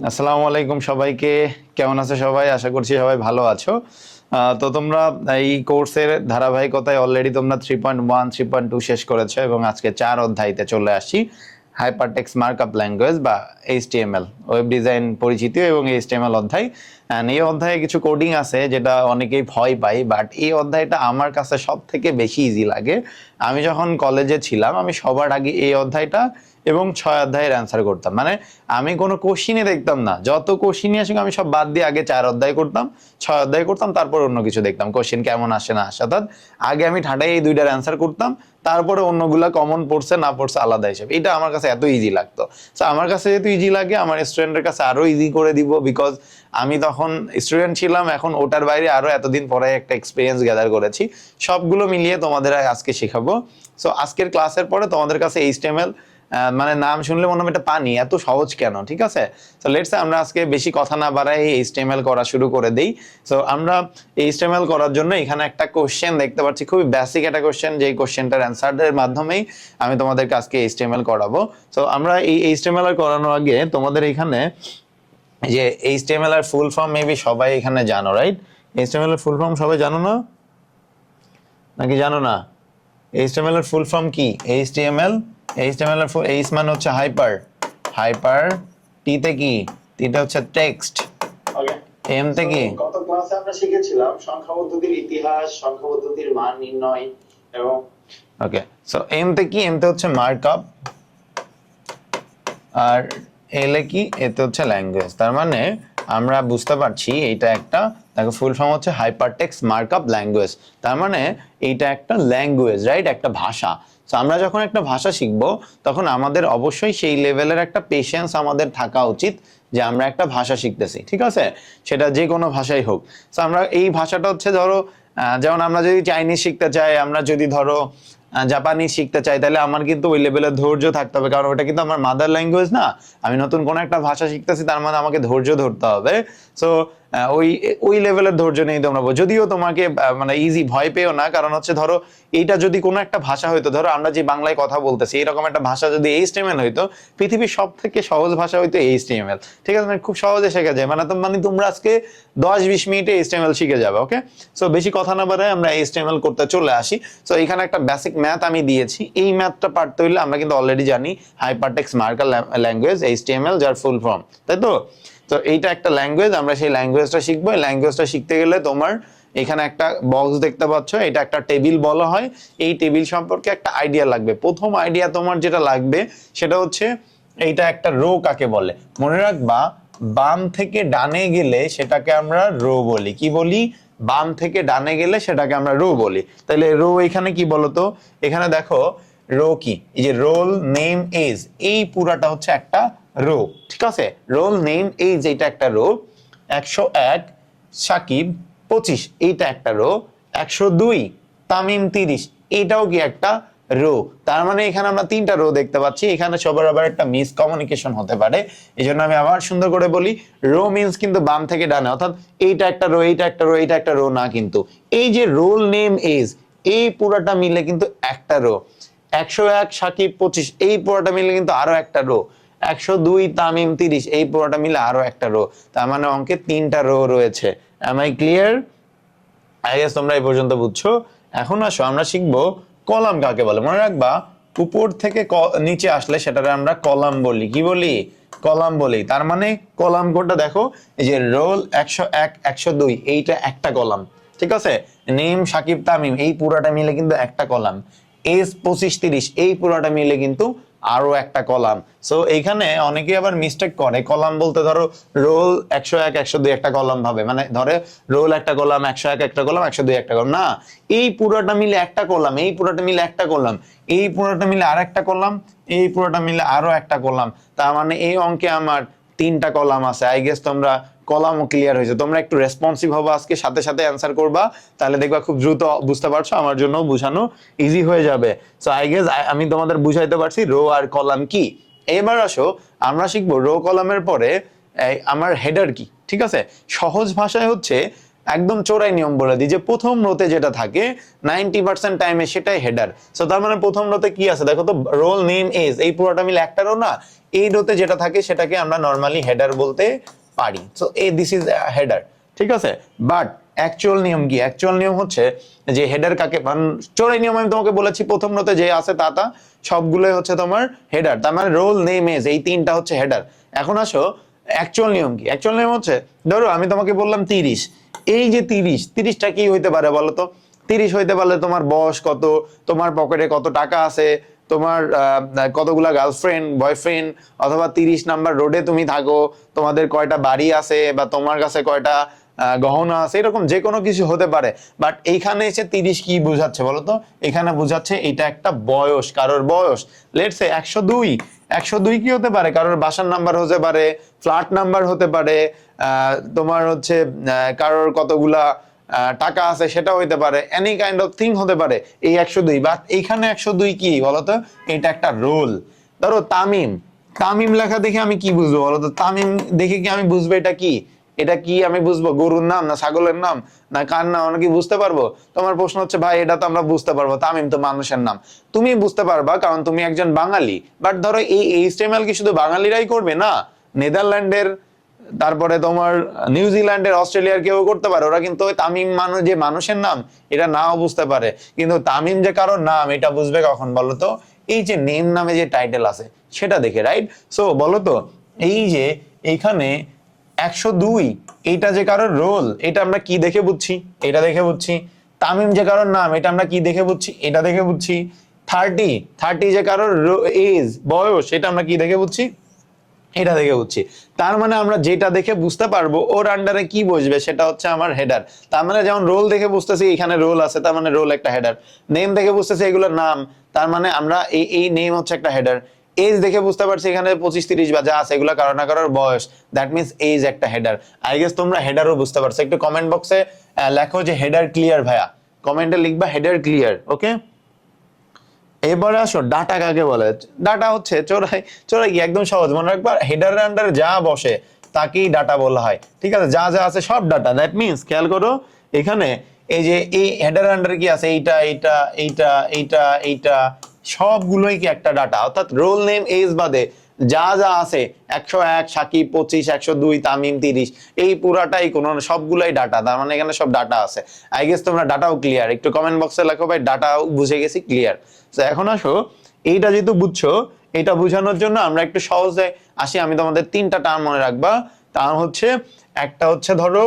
আসসালামু আলাইকুম সবাইকে। কেমন আছো সবাই? আশা করছি সবাই ভালো আছো। তো তোমরা এই কোর্সের ধারাবাহিকতায় অলরেডি তোমরা 3.1 3.2 শেষ করেছো এবং আজকে 4 অধ্যায়তে চলে আসছি। হাইপারটেক্সট মার্কআপ ল্যাঙ্গুয়েজ বা এইচটিএমএল, ওয়েব ডিজাইন পরিচিতি এবং এইচটিএমএল অধ্যায়। অ্যান্ড এই অধ্যায়ে কিছু কোডিং আছে যেটা অনেকেই ভয় পায়, বাট এই অধ্যায়টা আমার কাছে সব থেকে বেশি ইজি লাগে। আমি যখন কলেজে ছিলাম আমি সবার আগে এই অধ্যায়টা এবং 6 অধ্যায়ের অ্যান্সার করতাম। মানে আমি কোনো কোশ্চিনে দেখতাম না, যত কোশ্চিনই আসুক আমি সব বাদ দিয়ে আগে 4 অধ্যায় করতাম, 6 অধ্যায় করতাম, তারপর অন্য কিছু দেখতাম কোশ্চিন কেমন আসে না আসে। অর্থাৎ আগে আমি ঠাটাই এই দুইটার অ্যান্সার করতাম, তারপরে অন্যগুলা কমন পড়ছে না পড়ছে আলাদা হিসেবে। এটা আমার কাছে এত ইজি লাগতো। সো আমার কাছে যেহেতু ইজি লাগে, আমার স্টুডেন্টের কাছে আরো ইজি করে দিব, বিকজ আমি তখন স্টুডেন্ট ছিলাম, এখন ওটার বাইরে আরো এতদিন পরে একটা এক্সপিরিয়েন্স গ্যাদার করেছি। সবগুলো মিলিয়ে তোমাদের আজকে শেখাবো। সো আজকের ক্লাসের পরে তোমাদের কাছে এইচটিএমএল মানে নাম শুনলে মনে হবে এটা পানি, এত সহজ কেন? ঠিক আছে, সো লেটস আমরা আজকে বেশি কথা না বাড়াই এইচটিএমএল করা শুরু করে দেই। সো আমরা এইচটিএমএল করার জন্য এখানে একটা কোশ্চেন দেখতে পাচ্ছি, খুবই বেসিক একটা কোশ্চেন, যেই কোশ্চেনটার অ্যান্সারের মাধ্যমেই আমি তোমাদেরকে আজকে এইচটিএমএল করাবো। সো আমরা এই এইচটিএমএল করানোর আগে তোমাদের এখানে যে এইচটিএমএল এর ফুল ফর্ম মেবি সবাই এখানে জানো, রাইট? এইচটিএমএল এর ফুল ফর্ম সবাই জানো না, নাকি জানো না? এইচটিএমএল এর ফুল ফর্ম কি? এইচটিএমএল এর ফুল এইচ মানে হচ্ছে হাইপার, হাইপার টি তে কি? টিটা হচ্ছে টেক্সট, ওকে। এম তে কি? গত ক্লাসে আমরা শিখেছিলাম সংখ্যা পদ্ধতির ইতিহাস, সংখ্যা পদ্ধতির মান নির্ণয় এবং ওকে। সো এম তে কি? এম তে হচ্ছে মার্কআপ, আর এল এ কি? এতে হচ্ছে ল্যাঙ্গুয়েজ। তার মানে আমরা বুঝতে পারছি এইটা একটা, দেখো ফুল ফর্ম হচ্ছে হাইপারটেক্সট মার্কআপ ল্যাঙ্গুয়েজ। তার মানে এইটা একটা ল্যাঙ্গুয়েজ, রাইট? একটা ভাষা। তো আমরা যখন একটা ভাষা শিখবো তখন আমাদের অবশ্যই সেই লেভেলের একটা পেশেন্স আমাদের থাকা উচিত যে আমরা একটা ভাষা শিখতেছি, ঠিক আছে? সেটা যে কোনো ভাষাই হোক। তো আমরা এই ভাষাটা হচ্ছে ধরো যেমন আমরা যদি চাইনিজ শিখতে চাই, আমরা যদি ধরো জাপানি শিখতে চাই, তাহলে আমার কিন্তু ওই লেভেলের ধৈর্য থাকতে হবে, কারণ ওটা কিন্তু আমার মাদার ল্যাঙ্গুয়েজ না। আমি নতুন কোনো একটা ভাষা শিখতেছি, তার মানে আমাকে ধৈর্য ধরতে হবে। সো ওই ওই লেভেলের ধৈর্য নেই তোমরা, যদিও তোমাকে মানে ইজি ভয় পেও না, কারণ হচ্ছে ধরো এইটা যদি কোনো একটা ভাষা হইতো, ধরো আমরা যে বাংলায় কথা বলতেছি এরকম একটা ভাষা যদি এইচটিএমএল হইতো, পৃথিবীর সব থেকে সহজ ভাষা হইতো এইচটিএমএল, ঠিক আছে? মানে খুব সহজে শেখা যায়, মানে তোমরা আজকে 10-20 মিনিটে এইচটিএমএল শিখে যাবে, ওকে? সো বেশি কথা না বাড়ায় আমরা এইচটিএমএল করতে চলে আসি। সো এখানে একটা বেসিক ম্যাথ আমি দিয়েছি, এই ম্যাথটা পারতে হইলে আমরা কিন্তু অলরেডি জানি হাইপারটেক্সট মার্কআপ ল্যাঙ্গুয়েজ এইচটিএমএল, যার ফুল ফর্ম, তাই তো? তো এইটা একটা ল্যাঙ্গুয়েজ, আমরা সেই ল্যাঙ্গুয়েজটা শিখবো। এই ল্যাঙ্গুয়েজটা শিখতে গেলে তোমার এখানে একটা বক্স দেখতে পাচ্ছ, এটা একটা টেবিল বলা হয়। এই টেবিল সম্পর্কে একটা আইডিয়া লাগবে। প্রথম আইডিয়া তোমার যেটা লাগবে সেটা হচ্ছে এইটা একটা রো কাকে বলে। মনে রাখবা, বাম থেকে ডানে গেলে সেটাকে আমরা রো বলি। কি বলি? বাম থেকে ডানে গেলে সেটাকে আমরা রো বলি। তাহলে রো এখানে কি বলতো? এখানে দেখো রো কি, এই যে রোল নেম এজ, এই পুরাটা হচ্ছে একটা রো, ঠিক আছে? রোল নেম এজ এইটা একটা রো। 101 সাকিব 25 এইটা একটা রো। 102 তামিম 30 এইটাও কি একটা রো। তার মানে এখানে আমরা 3টা রো দেখতে পাচ্ছি। এখানে সবার আবার একটা মিস কমিউনিকেশন হতে পারে, এই জন্য আমি আবার সুন্দর করে বলি, রো মিন্স কিন্তু বাম থেকে ডানে, অর্থাৎ এইটা একটা রো, এইটা একটা রো, এইটা একটা রো না, কিন্তু এই যে রোল নেম এজ এই পুরাটা মিলে কিন্তু একটা রো। 101 সাকিব 25 এই পুরোটা মিলে কিন্তু আরো একটা রো। 102 তামিম 30 এই পুরোটা মিলে আরো একটা রো। তার মানে অঙ্কে 3টা রো রয়েছে। Am I clear? I guess তোমরা এই পর্যন্ত বুঝছো। এখন আসো আমরা শিখবো কলাম কাকে বলে। মনে রাখবা, উপর থেকে নিচে আসলে সেটাকে আমরা কলাম বলি। কি বলি? কলাম বলি। তার মানে কলাম কোডটা দেখো, এই যে রোল 101 102 এইটা একটা কলাম, ঠিক আছে? নেম সাকিব তামিম এই পুরাটা মিলে কিন্তু একটা কলাম। এস 25 30 এই পুরাটা মিলে কিন্তু আরো একটা কলাম। সো এইখানে অনেকে আবার মিস্টেক করে, কলাম বলতে ধরো রোল 101 102 একটা কলাম ভাবে, মানে ধরে রোল একটা কলাম, 101 একটা কলাম, 102 একটা কলাম। না, এই পুরোটা মিলে একটা কলাম, এই পুরোটা মিলে একটা কলাম, এই পুরোটা মিলে আর একটা কলাম, এই পুরোটা মিলে আরো একটা কলাম। তার মানে এই অঙ্কে আমার 3টা কলাম আছে। আই গেস তোমরা কলামও ক্লিয়ার হয়েছে। তোমরা একটু রেসপন্সিভ হবো আজকে, সাথে সাথে অ্যান্সার করবা, তাহলে দেখবা খুব দ্রুত বুঝতে পারছো, আমার জন্য বুঝানো ইজি হয়ে যাবে। সো আই গেস আমি তোমাদের বুঝাইতে পারছি রো আর কলাম কি। এবার আসো আমরা শিখবো রো কলামের পরে আমার হেডার কি, ঠিক আছে? সহজ ভাষায় হচ্ছে একদম চোরাই নিয়ম বলে দিই যে প্রথম রোতে যেটা থাকে 90% টাইমে সেটাই হেডার। সো তার মানে প্রথম রোতে কি আছে দেখো তো, রোল নেম এজ, এই পুরোটা মিলে একটা রো না, এই রোতে যেটা থাকে সেটাকে আমরা নর্মালি হেডার বলতে পারি। সো এই দিস ইজ হেডার, ঠিক আছে। বাট অ্যাকচুয়াল নিয়ম কি? অ্যাকচুয়াল নিয়ম হচ্ছে যে হেডার কাকে, চোরাই নিয়ম আমি তোমাকে বলেছি প্রথম রোতে যে আছে তা সবগুলোই হচ্ছে তোমার হেডার, তার মানে রোল নেম এজ এই তিনটা হচ্ছে হেডার। এখন আসো অ্যাকচুয়াল নিয়ম কি? অ্যাকচুয়াল নিয়ম হচ্ছে ধরো আমি তোমাকে বললাম 30, এই যে 30টা কি হইতে পারে বলো তো? 30 হইতে পারলে তোমার বয়স কত, তোমার পকেটে কত টাকা আছে, তোমার কতগুলা গার্লফ্রেন্ড বয়ফ্রেন্ড, অথবা 30 নাম্বার রোডে তুমি থাকো, তোমাদের কয়টা বাড়ি আছে, বা তোমার কাছে কয়টা গহনা আছে, এরকম যে কোনো কিছু হতে পারে। বাট এইখানে এসে 30 কি বুঝাচ্ছে বলতো? এখানে বুঝাচ্ছে এটা একটা বয়স, কারোর বয়স। লেটস সে 102, 102 কি হতে পারে? কারোর বাসার নাম্বার হতে পারে, ফ্ল্যাট নাম্বার হতে পারে, তোমার হচ্ছে কারোর কতগুলা টাকা আছে সেটা হইতে পারে, এনি কাইন্ড অফ থিং হতে পারে এই 102। বাট এইখানে 102 কি বলতো? এটা একটা রোল। ধরো তামিম, তামিম লেখা দেখে আমি কি বুঝবো বলতো? তামিম দেখে কি আমি বুঝবো এটা কি? এটা কি আমি বুঝবো? গরুর নাম না ছাগলের নাম না কার নাম? আমরা কি বুঝতে পারবো? তোমার প্রশ্ন হচ্ছে ভাই এটা তো আমরা বুঝতে পারবো, তামিম তো মানুষের নাম। তুমি বুঝতে পারবা কারণ তুমি একজন বাঙালি। বাট ধরো এই এইচটিএমএল কি শুধু বাঙালিরাই করবে? না, নেদারল্যান্ডের, তারপরে তোমার নিউজিল্যান্ডের, অস্ট্রেলিয়ার কেউ করতে পারে। ওরা কিন্তু ওই তামিম মানুষ যে মানুষের নাম এটা নাও বুঝতে পারে, কিন্তু তামিম যে কারোর নাম এটা বুঝবে কখন বলতো? এই যে নেম নামে যে টাইটেল আছে সেটা দেখে, রাইট? সো বলতো এই যে এইখানে 102 এইটা যে কারোর রোল, এটা আমরা কি দেখে বুঝছি? এটা দেখে বুঝছি। তামিম যে কারোর নাম, এটা আমরা কি দেখে বুঝছি? এটা দেখে বুঝছি। 30 যে কারোর এজ, বয়স, এটা আমরা কি দেখে বুঝছি? এটা দেখে বুঝছি। তার মানে আমরা যেটা দেখে বুঝতে পারবো ওর আন্ডারে কি বসবে সেটা হচ্ছে আমার হেডার। তার মানে যেমন রোল দেখে বুঝতেছি এখানে রোল আছে, তার মানে রোল একটা হেডার। নেম দেখে বুঝতেছি এগুলোর নাম, তার মানে আমরা এই নেম হচ্ছে একটা হেডার। এজ দেখে বুঝতে পারছি এখানে 25-30 বা যা আছে এগুলো কারো না কারোর বয়স, দ্যাট মিনস এজ একটা হেডার। আই গেস তোমরা হেডারও বুঝতে পারছো। একটু কমেন্ট বক্সে লেখো যে হেডার ক্লিয়ার ভাইয়া, কমেন্টে লিখবা হেডার ক্লিয়ার, ওকে। এবারে আসো ডাটা কাকে বলে। ডাটা হচ্ছে চোরাই, চোরাই কি একদম সহজ মনে রাখবা, হেডারের আন্ডারে যা বসে তাকেই ডাটা বলা হয়, ঠিক আছে। যা যা আছে সব ডাটা, দ্যাট মিনস খেয়াল করো এখানে এই যে এই হেডারের আন্ডারে কি আছে, এইটা এইটা এইটা এইটা এইটা সবগুলোই কি একটা ডাটা। অর্থাৎ রোল নেম এজ বাদে যা যা আছে 101 সাকিব, 25, 102 তামিম, 30 এই পুরাটাই কোন সবগুলাই ডাটা, তার মানে এখানে সব ডাটা আছে। আই গেস তোমরা ডাটাও ক্লিয়ার। একটু কমেন্ট বক্সে লেখো ভাই ডাটাও বুঝে গেছি, ক্লিয়ার। তো এখন আসো এইটা যেহেতু বুঝছো, এটা বোঝানোর জন্য আমরা একটু সহজে আসি। আমি তোমাদের 3টা টার্ম মনে রাখবা। তার হচ্ছে একটা হচ্ছে ধরো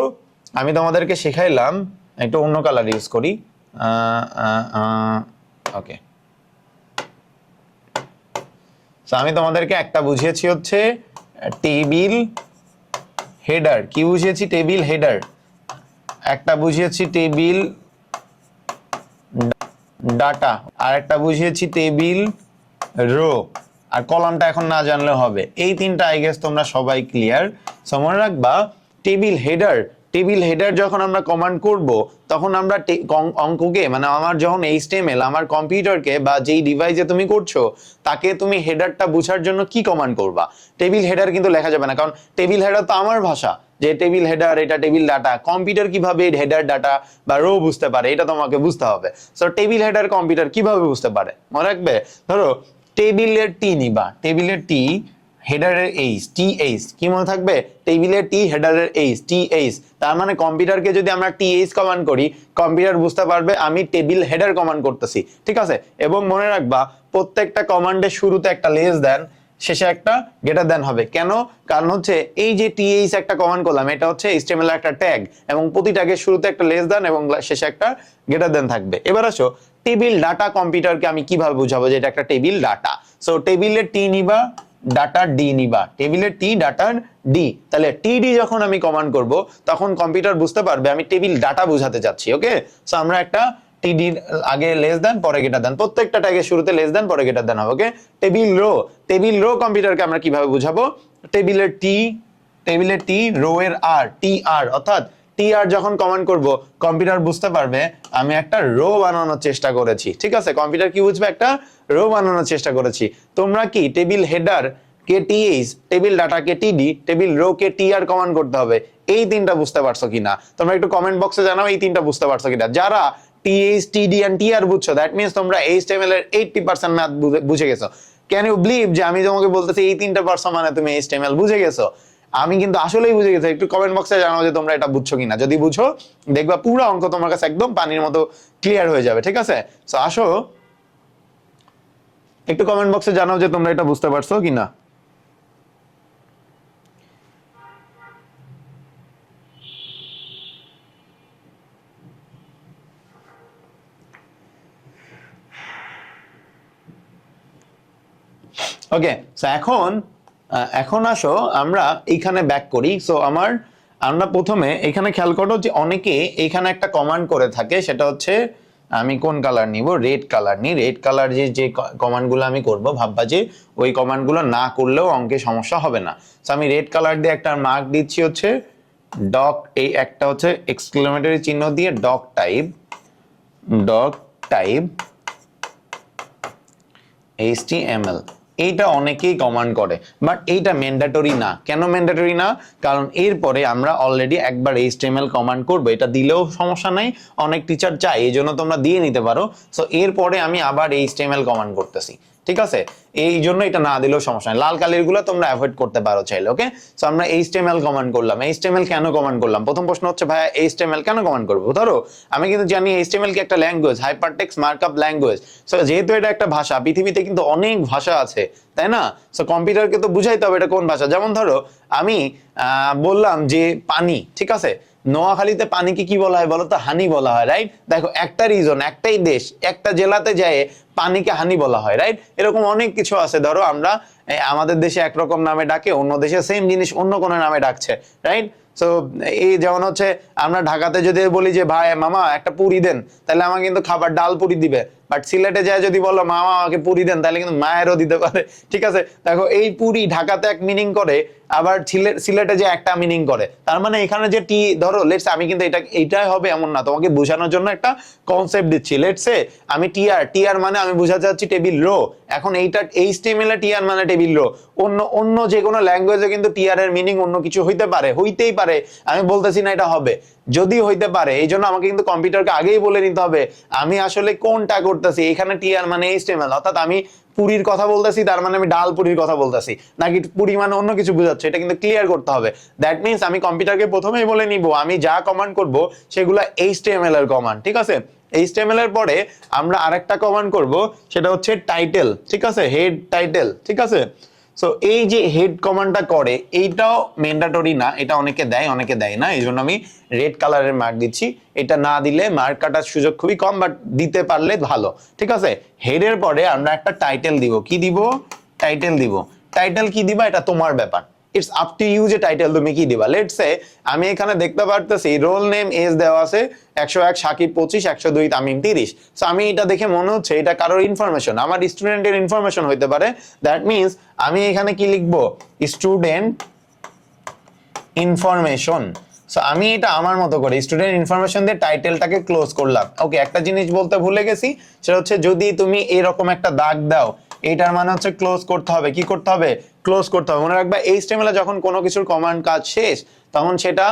আমি তোমাদেরকে শেখাইলাম, একটু অন্য কালার ইউজ করি, ওকে। আমি তোমাদেরকে একটা বুঝিয়েছি হচ্ছে টেবিল হেডার। কি বুঝিয়েছি? Table header. একটা বুঝিয়েছি টেবিল ডাটা, আর একটা বুঝিয়েছি টেবিল রো, আর কলামটা এখন না জানলে হবে। এই 3টা আই গেস তোমরা সবাই ক্লিয়ার। সো মনে রাখবা টেবিল হেডার, টেবিল হেডার যখন আমরা কমান্ড করব তখন আমরা অঙ্ককে, মানে আমার যখন এইচটিএমএল আমার কম্পিউটারকে বা যেই ডিভাইসে তুমি করছো তাকে তুমি হেডারটা বোঝার জন্য কি কমান্ড করবা? টেবিল হেডার কিন্তু লেখা যাবে না, কারণ টেবিল হেডার তো আমার ভাষা, যে টেবিল হেডার এটা টেবিল ডাটা। কম্পিউটার কিভাবে হেডার ডাটা বা রো বুঝতে পারে এটা তোমাকে বুঝতে হবে। সো টেবিল হেডার কম্পিউটার কিভাবে বুঝতে পারে মনে রাখবে, ধরো টেবিলের টি নিবা, টেবিলের টি, হেডারের এইচ, টি এইচ, কি মনে থাকবে? টেবিলের টি, হেডারের এইচ, টি এইচ। তার মানে কম্পিউটারকে যদি আমরা টি এইচ কমান্ড করি কম্পিউটার বুঝতে পারবে আমি টেবিল হেডার কমান্ড করতেছি, ঠিক আছে। এবং মনে রাখবা প্রত্যেকটা কমান্ডের শুরুতে একটা লেস দেন, শেষে একটা গ্রেটার দেন হবে। কেন? কারণ হচ্ছে এই যে টিএইচ একটা কমান্ড করলাম এটা হচ্ছে এইচটিএমএল একটা ট্যাগ, এবং প্রতি ট্যাগের শুরুতে একটা লেস দেন এবং শেষে একটা গ্রেটার দেন থাকবে। এবার আসো টেবিল ডাটা কম্পিউটারকে আমি কিভাবে বুঝাবো যে এটা একটা টেবিল ডাটা। সো টেবিলের টি নিবা, ডাটার ডি নিবা, টেবিলের টি, ডাটার ডি। তাহলে টিডি যখন আমি কমান্ড করব তখন কম্পিউটার বুঝতে পারবে আমি টেবিল ডাটা বুঝাতে যাচ্ছি, ওকে। সো আমরা একটা টিডি আগে লেস দেন পরে গেটার দেন, প্রত্যেকটা ট্যাগের শুরুতে লেস দেন পরে গেটার দেন হবে, ওকে। টেবিল রো, টেবিল রো কম্পিউটারকে আমরা কিভাবে বুঝাবো? টেবিলের টি, টেবিলের টি, রো এর আর, টি আর, অর্থাৎ টি আর যখন কমান্ড করব কম্পিউটার বুঝতে পারবে আমি একটা রো বানানোর চেষ্টা করেছি, ঠিক আছে। কম্পিউটার কি বুঝবে? একটা রো বানানোর চেষ্টা করেছি। তোমরা কি টেবিল হেডার কে টিএইচ, টেবিল ডাটা কে টিডি, টেবিল রো কে টিআর কমান্ড করতে হবে। এই তিনটা বুঝতে পারছো কিনা তোমরা একটু কমেন্ট বক্সে জানাও, এই তিনটা বুঝতে পারছো কিনা। যারা টিএইচ, টিডি এন্ড টিআর বুঝছো, দ্যাট মিন্স তোমরা এইচটিএমএল এর 80% ম্যাথ বুঝে গেছো। ক্যান ইউ বিলিভ যে আমি তোমাকে বলতেছি এই তিনটা পারসন মানে তুমি এইচটিএমএল বুঝে গেছো? আমি কিন্তু আসলেই বুঝে গেছি। একটু কমেন্ট বক্সে জানাও যে তোমরা এটা বুঝছো কিনা। যদি বুঝো দেখবা পুরো অঙ্ক তোমার কাছে একদম পানির মতো ক্লিয়ার হয়ে যাবে, ঠিক আছে? সো আসো একটু কমেন্ট বক্সে জানাও যে তোমরা এটা বুঝতে পারছো কিনা। ওকে, সো এখন আসো আমরা এইখানে ব্যাক করি। সো আমরা প্রথমে এখানে খেয়াল করো যে অনেকে এখানে একটা কমান্ড করে থাকে, সেটা হচ্ছে আমি কোন কালার নিব, রেড কালার নিই। রেড কালার যে কমান্ডগুলো আমি করব, ভাববা যে ওই কমান্ডগুলো না করলেও অঙ্কে সমস্যা হবে না। সো আমি রেড কালার দিয়ে একটা মার্ক দিচ্ছি হচ্ছে ডক, এই একটা হচ্ছে এক্সক্লেমেটরি চিহ্ন দিয়ে ডক টাইপ HTML। এইটা অনেকেই কমান্ড করে, বাট এইটা ম্যান্ডেটরি না। কেন ম্যান্ডেটরি না? কারণ এরপরে আমরা অলরেডি একবার HTML কমান্ড করব, এটা দিলেও সমস্যা নাই, অনেক টিচার চায়, এই জন্য তোমরা দিয়ে নিতে পারো। সো এরপরে আমি আবার HTML কমান্ড করতেছি, ঠিক আছে? এই জন্য এটা না দিলেও সমস্যা নেই, লাল কালির গুলো তোমরা অ্যাভয়েড করতে পারো চাইলে। ওকে, সো আমরা HTML কমান্ড করলাম। HTML কেন কমান্ড করলাম? প্রথম প্রশ্ন হচ্ছে ভাইয়া HTML কেন কমান্ড করব? ধরো আমি কিন্তু জানি HTML কি একটা language, hypertext markup language. So যেহেতু এটা একটা ভাষা, পৃথিবীতে কিন্তু অনেক ভাষা আছে, তাই না? সো কম্পিউটারকে তো বুঝাইতে হবে এটা কোন ভাষা। যেমন ধরো আমি বললাম যে পানি, ঠিক আছে? নোয়াখালীতে পানিকে কি বলা হয় বলো তো? হানি বলা হয়, রাইট? দেখো একটা রিজন, একটাই দেশ, একটা জেলাতে যায় পানিকে হানি বলা হয়, রাইট? এরকম অনেক কিছু আছে। ধরো আমরা আমাদের দেশে একরকম নামে ডাকে, অন্য দেশে সেম জিনিস অন্য কোনো নামে ডাকছে, রাইট? সো এই যেমন হচ্ছে আমরা ঢাকাতে যদি বলি যে ভাই মামা একটা পুরি দেন, তাহলে আমাকে কিন্তু খাবার ডাল পুরি দিবে। বাট সিলেটে যায় যদি বলো মামা আমাকে পুরি দেন, তাহলে কিন্তু মায়েরও দিতে পারে, ঠিক আছে? দেখো এই পুরি ঢাকাতে এক মিনিং করে, আবার সিলেটে যে একটা মিনিং করে। তার মানে এখানে যে টি, ধরো লেটস আমি কিন্তু এইটাই হবে এমন না, তোমাকে বোঝানোর জন্য একটা কনসেপ্ট দিচ্ছি। লেটসে আমি টিআর মানে আমি বোঝাতে চাচ্ছি টেবিল রো। এখন এইটা HTML এ টিআর মানে টেবিল রো। অন্য যে কোনো ল্যাঙ্গুয়েজে কিন্তু টিআর এর মিনিং অন্য কিছু হইতে পারে, হইতেই পারে, আমি বলতেছি না এটা হবে, যদি হইতে পারে। এই জন্য আমাকে কিন্তু কম্পিউটারকে আগেই বলে নিতে হবে আমি আসলে কোনটা করতেছি। এখানে টিআর মানে HTML, অর্থাৎ আমি পুরীর কথা বলতেছি, তার মানে আমি ডাল পুরির কথা বলতেছি, নাকি পুরি মানে অন্য কিছু বোঝাচ্ছে, এটা কিন্তু ক্লিয়ার করতে হবে। দ্যাট মিন্স আমি কম্পিউটারকে প্রথমেই বলে নিব আমি যা কমান্ড করব সেগুলো HTML এর কমান্ড, ঠিক আছে? HTML এর পরে আমরা আরেকটা কমান্ড করব, সেটা হচ্ছে টাইটেল, ঠিক আছে? হেড টাইটেল, ঠিক আছে? সো এই যে হেড কমান্ডটা করে, এইটাও ম্যান্ডেটরি না, এটা অনেকে দেয় অনেকে দেয় না, এই জন্য আমি রেড কালারের মার্ক দিচ্ছি। এটা না দিলে মার্ক কাটার সুযোগ খুবই কম, বাট দিতে পারলে ভালো, ঠিক আছে? হেডের পরে আমরা একটা টাইটেল দিব। কি দিব? টাইটেল দিব। টাইটেল কি দিবা এটা তোমার ব্যাপার, ইটস আপ টু ইউ যে টাইটেল তুমি কি দিবা। লেটস সে আমি এখানে দেখতে পারতেছি রোল নেম এজ দেওয়া আছে 101 সাকিব 25, 102 তামিম 30। সো আমি এটা দেখে মনে হচ্ছে এটা কারোর ইনফরমেশন, আমার স্টুডেন্টের ইনফরমেশন হইতে পারে। দ্যাট মিন্স আমি এখানে কি লিখবো? Student information. সো আমি এটা আমার মতো করে স্টুডেন্ট ইনফরমেশন দিয়ে টাইটেলটাকে ক্লোজ করলাম। ওকে, একটা জিনিস বলতে ভুলে গেছি, সেটা হচ্ছে যদি তুমি এরকম একটা দাগ দাও, এটার মানে হচ্ছে ক্লোজ করতে হবে। কি করতে হবে? ক্লোজ করতে হবে। মনে রাখবা HTML এ যখন কোনো কিছুর কমান্ড কাজ শেষ, তখন সেটা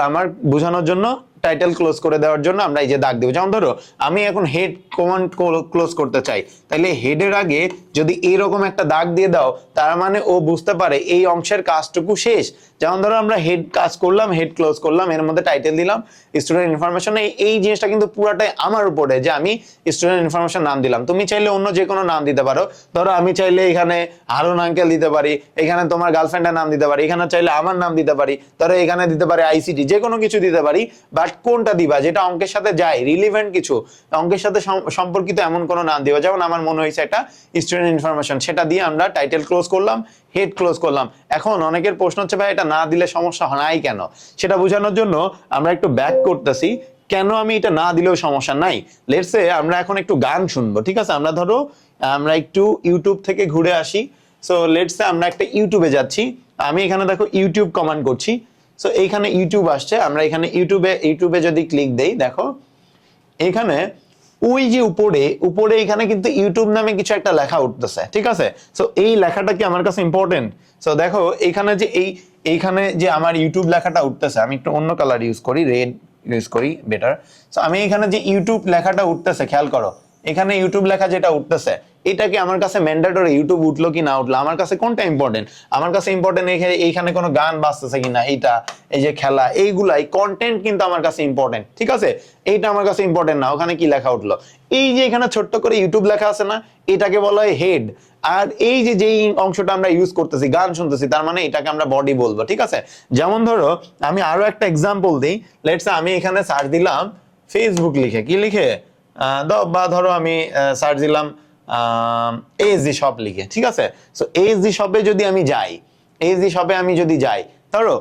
আমার বোঝানোর জন্য টাইটেল ক্লোজ করে দেওয়ার জন্য আমরা এই যে দাগ দেব। যেমন ধরো আমি এখন হেড কমান্ড ক্লোজ করতে চাই, তাহলে হেডের আগে যদি এইরকম একটা দাগ দিয়ে দাও, তার মানে ও বুঝতে পারে এই অংশের কাজটুকু শেষ। যেমন ধরো আমরা হেড কাজ করলাম, হেড ক্লোজ করলাম, এর মধ্যে টাইটেল দিলাম স্টুডেন্ট ইনফরমেশন। এই জিনিসটা কিন্তু পুরাটাই আমার উপরে যে আমি স্টুডেন্ট ইনফরমেশন নাম দিলাম। তুমি চাইলে অন্য যে কোনো নাম দিতে পারো। ধরো আমি চাইলে এখানে হারুন আঙ্কেল দিতে পারি, এখানে তোমার গার্লফ্রেন্ডের নাম দিতে পারি, এখানে চাইলে আমার নাম দিতে পারি, ধরো এখানে দিতে পারি ICT, যে কোনো কিছু দিতে পারি। বাট কোনটা দিবা যেটা অঙ্কের সাথে যায়, রিলিভেন্ট কিছু, অঙ্কের সাথে সম্পর্কিত এমন কোনো নাম দিবা। যেমন আমার মনে হয়েছে এটা স্টুডেন্ট ইনফরমেশন, সেটা দিয়ে আমরা টাইটেল ক্লোজ করলাম, হেড ক্লোজ করলাম। এখন অনেকের প্রশ্ন হচ্ছে ভাই এটা না দিলে সমস্যা নাই কেন? সেটা বোঝানোর জন্য আমরা একটু ব্যাক করতেছি, কেন আমি এটা না দিলেও সমস্যা নাই। লেটস সে আমরা এখন একটু গান শুনবো, ঠিক আছে? আমরা ধরো আমরা একটু ইউটিউব থেকে ঘুরে আসি। সো লেটস সে আমরা একটা ইউটিউবে যাচ্ছি, আমি এখানে দেখো ইউটিউব কমান্ড করছি। সো এইখানে ইউটিউব আসছে, আমরা এখানে ইউটিউবে যদি ক্লিক দেই, দেখো এখানে ওই যে উপরে উপরে এখানে কিন্তু ইউটিউব নামে কিছু একটা লেখা উঠতেছে, ঠিক আছে? সো এই লেখাটা কি আমার কাছে ইম্পর্টেন্ট? সো দেখো এইখানে যে এইখানে যে আমার ইউটিউব লেখাটা উঠতেছে, আমি একটু অন্য কালার ইউজ করি, রেড ইউজ করি বেটার। সো আমি এখানে যে ইউটিউব লেখাটা উঠতেছে খেয়াল করো, এখানে ইউটিউব লেখা যেটা উঠতেছে এটা কি আমার কাছে ম্যান্ডেটরি, ইউটিউব উঠলো কি না উঠলো আমার কাছে কোনটা ইম্পর্টেন্ট? আমার কাছে ইম্পর্টেন্ট এইখানে কোনো গান বাজতেছে কিনা, এইটা এই যে খেলা এইগুলাই কন্টেন্ট কিন্তু আমার কাছে ইম্পর্টেন্ট, ঠিক আছে? এইটা আমার কাছে ইম্পর্টেন্ট না ওখানে কি লেখা উঠলো। এই যে এখানে ছোট্ট করে ইউটিউব লেখা আছে না, এটাকে বলা হয় হেড। আর এই যে যেই অংশটা আমরা ইউজ করতেছি গান শুনতেছি তার মানে এটাকে আমরা বডি বলবো, ঠিক আছে? যেমন ধরো আমি আরো একটা এক্সাম্পল দিই, লেটস সে আমি এখানে সার্চ দিলাম ফেসবুক লিখে, কি লিখে বা ধরো আমি সার্চ দিলাম এএসডি শপ লিখে, ঠিক আছে? সো এএসডি শপে যদি আমি যাই, এএসডি শপে আমি যদি যাই, ধরো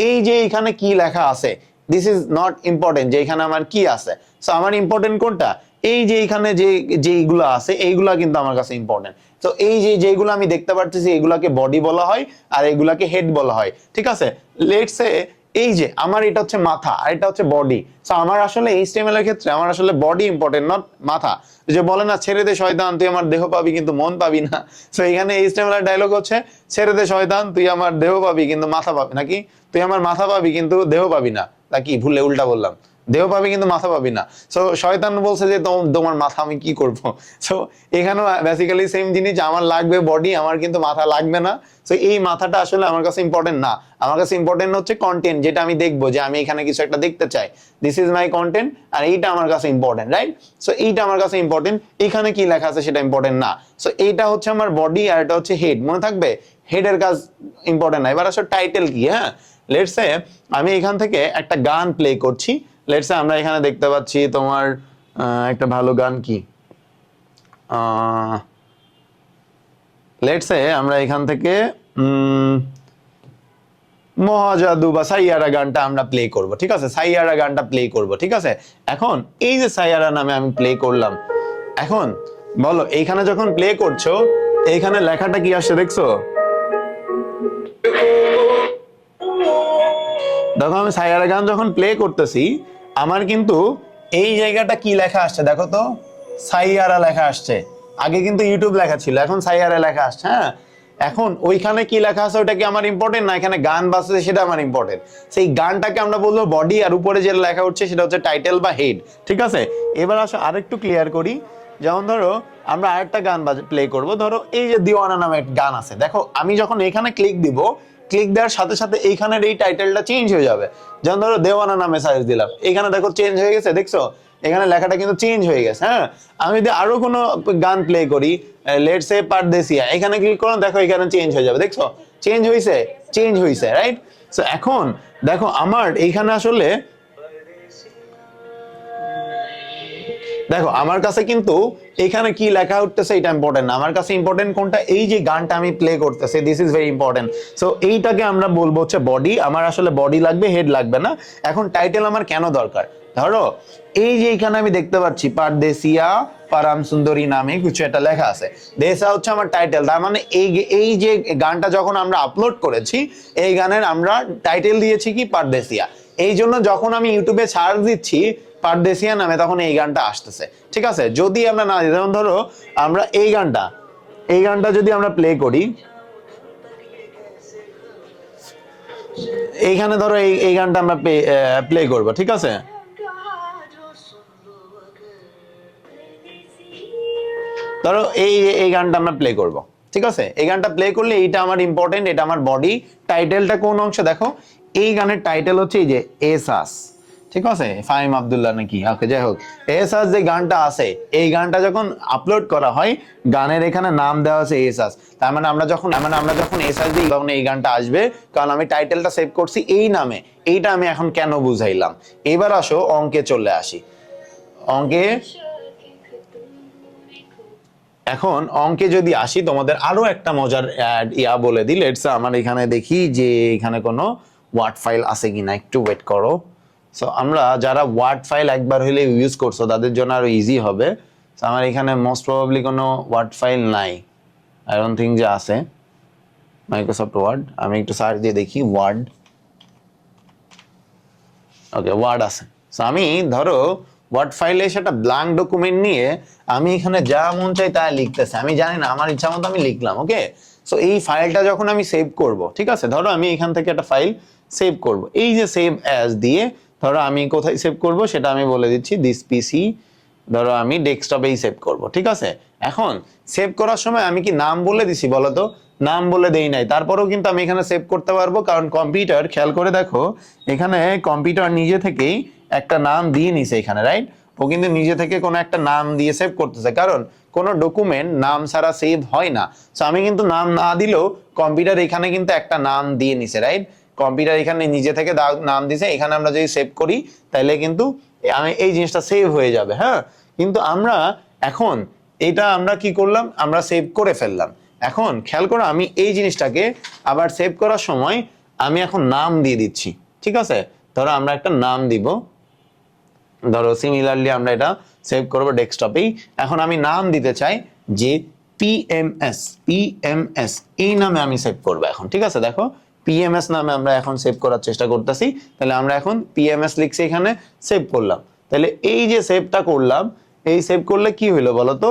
এই যে এখানে কি লেখা আছে, দিস ইজ নট ইম্পর্টেন্ট যে এখানে আমার কি আছে। সো আমার ইম্পর্টেন্ট কোনটা? এই যে এখানে যে যেগুলো আছে এইগুলা কিন্তু আমার কাছে ইম্পর্টেন্ট। তো এই যে যেগুলো আমি দেখতে পাচ্ছি এগুলাকে বডি বলা হয় আর এগুলাকে হেড বলা হয়, ঠিক আছে? লেটস সে এই যে আমার এটা হচ্ছে মাথা আর এটা হচ্ছে বডি। সো আমার আসলে এইচটিএমএল এর ক্ষেত্রে আমার আসলে বডি ইম্পর্টেন্ট, নট মাথা। যে বলে না ছেড়ে দে শয়তান তুই আমার দেহ পাবি কিন্তু মন পাবি না। সো এখানে এইচটিএমএল এর ডায়লগ হচ্ছে ছেড়ে দে শয়তান তুই আমার দেহ পাবি কিন্তু মাথা পাবি, নাকি তুই আমার মাথা পাবি কিন্তু দেহ পাবি না, নাকি ভুলে উল্টা বললাম, দেহ পাবি কিন্তু মাথা পাবি না। সো শয়তান বলছে যে তোমার মাথা আমি কি করব। সো এখানেও বেসিক্যালি সেম জিনিস, আমার লাগবে বডি, আমার কিন্তু মাথা লাগবে না। সো এই মাথাটা আসলে আমার কাছে ইম্পর্টেন্ট না, আমার কাছে ইম্পর্টেন্ট হচ্ছে কন্টেন্ট, যেটা আমি দেখবো, যে আমি এখানে কিছু একটা দেখতে চাই, দিস ইজ মাই কন্টেন্ট, আর এইটা আমার কাছে ইম্পর্টেন্ট, রাইট? সো এইটা আমার কাছে ইম্পর্টেন্ট, এখানে কি লেখা আছে সেটা ইম্পর্টেন্ট না। সো এইটা হচ্ছে আমার বডি আর এটা হচ্ছে হেড, মনে থাকবে হেডের কাজ ইম্পর্টেন্ট না। এবার আসলে টাইটেল কি, হ্যাঁ লেটস সে আমি এখান থেকে একটা গান প্লে করছি, লেটস সে আমরা এখানে দেখতে পাচ্ছি তোমার একটা ভালো গান কি, লেটস সে আমরা এখান থেকে মহাজাদু বা সাইয়ারা গানটা আমরা প্লে করব, ঠিক আছে? সাইয়ারা গানটা প্লে করব, ঠিক আছে? এখন এই যে সাইয়ারা নামে আমি প্লে করলাম, এখন বলো এইখানে যখন প্লে করছো এইখানে লেখাটা কি আসছে দেখছো? দেখো আমি সাইয়ারা গান যখন প্লে করতেছি আমার কিন্তু এই জায়গাটা কি লেখা আসছে দেখো তো, সাইয়ারা লেখা আসছে। আগে কিন্তু ইউটিউব লেখা ছিল, এখন সাইয়ারা লেখা আসছে। হ্যাঁ এখন ওইখানে কি লেখা আছে ওটা কি আমার ইম্পর্টেন্ট না, এখানে গান বাজছে সেটা আমার ইম্পর্টেন্ট। সেই গানটাকে আমরা বলবো বডি, আর উপরে যেটা লেখা উঠছে সেটা হচ্ছে টাইটেল বা হেড, ঠিক আছে? এবার আসো আরেকটু ক্লিয়ার করি, যেমন ধরো আমরা আরেকটা গান প্লে করব, ধরো এই যে দিওয়ানা নামে একটা গান আছে, দেখো আমি যখন এখানে ক্লিক দিব, ক্লিক দেওয়ার সাথে সাথে এইখানের এই টাইটেলটা চেঞ্জ হয়ে যাবে। যেমন ধরো দেওয়ানা নামে সার্চ দিলাম, এখানে দেখো চেঞ্জ হয়ে গেছে, দেখছো এখানে লেখাটা কিন্তু চেঞ্জ হয়ে গেছে। হ্যাঁ আমি যদি আরো কোনো গান প্লে করি, লেটস সে পারদেসিয়া, এখানে ক্লিক করো, দেখো এখানে চেঞ্জ হয়ে যাবে, দেখছো চেঞ্জ হয়েছে, চেঞ্জ হয়েছে, রাইট? সো এখন দেখো আমার এইখানে আসলে দেখো আমার কাছে কিন্তু এখানে কি লেখা উঠতেছে এটা ইম্পর্টেন্ট না, আমার কাছে ইম্পর্টেন্ট কোনটা, এই যে গানটা আমি প্লে করতেছি, this is very important. So এইটাকে আমরা বলবো হচ্ছে বডি, আমার আসলে বডি লাগবে, হেড লাগবে না। এখন টাইটেল আমার কেন দরকার, ধরো এই যে এখানে আমি দেখতে পাচ্ছি পারদেসিয়া পারাম সুন্দরী নামে কিছু একটা লেখা আছে, দেশা হচ্ছে আমার টাইটেল, তার মানে এই যে গানটা যখন আমরা আপলোড করেছি এই গানের আমরা টাইটেল দিয়েছি কি পারদেসিয়া। এই জন্য যখন আমি ইউটিউবে সার্চ দিচ্ছি পারদেসিয়া নামে তখন এই গানটা আসতেছে, ঠিক আছে? যদি আমরা না দিই, যেমন ধরো আমরা এই গানটা যদি আমরা প্লে করি, এইখানে ধরো এই গানটা আমরা প্লে করব, ঠিক আছে? ধরো এই গানটা আমরা প্লে করব, ঠিক আছে? এই গানটা প্লে করলে এইটা আমার ইম্পর্টেন্ট, এটা আমার বডি। টাইটেলটা কোন অংশ দেখো, এই গানের টাইটেল হচ্ছে এই যে এসাস, ঠিক আছে? ফাহিম আব্দুল্লাহ নাকি, ওকে যাই হোক, এসাস যে গানটা আছে এই গানটা যখন আপলোড করা হয় গানের এখানে নাম দেওয়া আছে এসাস, তার মানে আমরা যখন এসাস দিই তখন এই গানটা আসবে, কারণ আমি টাইটেলটা সেভ করছি এই নামে। এইটা আমি এখন কেন বুঝাইলাম। এবার আসো অঙ্কে চলে আসি, অঙ্কে এখন অঙ্কে যদি আসি তোমাদের আরো একটা মজার বলে দিই, লেটস আমার এখানে দেখি যে এখানে কোনো ওয়ার্ড ফাইল আছে কিনা, একটু ওয়েট করো। সো আমরা যারা ওয়ার্ড ফাইল একবার হইলে ইউজ করছো তাদের জন্য আরো ইজি হবে। সো আমার এখানে মোস্ট প্রবাবলি কোনো ওয়ার্ড ফাইল নাই, আই ডোন্ট থিঙ্ক যে আছে মাইক্রোসফট ওয়ার্ড। আমি একটু সার্চ দিয়ে দেখি ওয়ার্ড, ওকে ওয়ার্ড আছে। সো আমি ধরো ওয়ার্ড ফাইলে সেটা ব্ল্যাঙ্ক ডকুমেন্ট নিয়ে আমি এখানে যা মন চাই তা লিখতেছে, আমি জানি না, আমার ইচ্ছা মতো আমি লিখলাম। ওকে, সো এই ফাইলটা যখন আমি সেভ করব, ঠিক আছে, ধরো আমি এখান থেকে একটা ফাইল সেভ করব, এই যে সেভ অ্যাজ দিয়ে ধরো আমি কোথায় সেভ করব সেটা আমি বলে দিচ্ছি, দিস পিসি, ধরো আমি ডেস্কটপেই সেভ করব, ঠিক আছে। এখন সেভ করার সময় আমি কি নাম বলে দিছি বলো তো? নাম বলে দেই নাই, তারপরেও কিন্তু আমি এখানে সেভ করতে পারবো, কারণ কম্পিউটার, খেয়াল করে দেখো এখানে কম্পিউটার নিজে থেকেই একটা নাম দিয়ে নিছে এখানে, রাইট? ও কিন্তু নিজে থেকে কোনো একটা নাম দিয়ে সেভ করতেছে, কারণ কোনো ডকুমেন্ট নাম ছাড়া সেভ হয় না। সো আমি কিন্তু নাম না দিলেও কম্পিউটার এখানে কিন্তু একটা নাম দিয়ে নিছে, রাইট? কম্পিউটার এখানে নিজে থেকে নাম দিছে, এখানে আমরা যদি সেভ করি তাহলে কিন্তু আমি এই জিনিসটা সেভ হয়ে যাবে। হ্যাঁ, কিন্তু আমরা এখন এটা আমরা কি করলাম, আমরা সেভ করে ফেললাম। এখন খেয়াল করো আমি এই জিনিসটাকে আবার সেভ করার সময় আমি এখন নাম দিয়ে দিচ্ছি, ঠিক আছে। ধরো আমরা একটা নাম দিব, ধরো সিমিলারলি আমরা এটা সেভ করবো ডেস্কটপেই। এখন আমি নাম দিতে চাই যে পিএমএস, পিএমএস এই নামে আমি সেভ করবো এখন, ঠিক আছে। দেখো পিএমএস নামে আমরা এখন সেভ করার চেষ্টা করতেছি, তাহলে আমরা এখন পিএমএস লিখছি, এখানে সেভ করলাম। তাহলে এই যে সেভটা করলাম, এই সেভ করলে কি হইলো বলতো,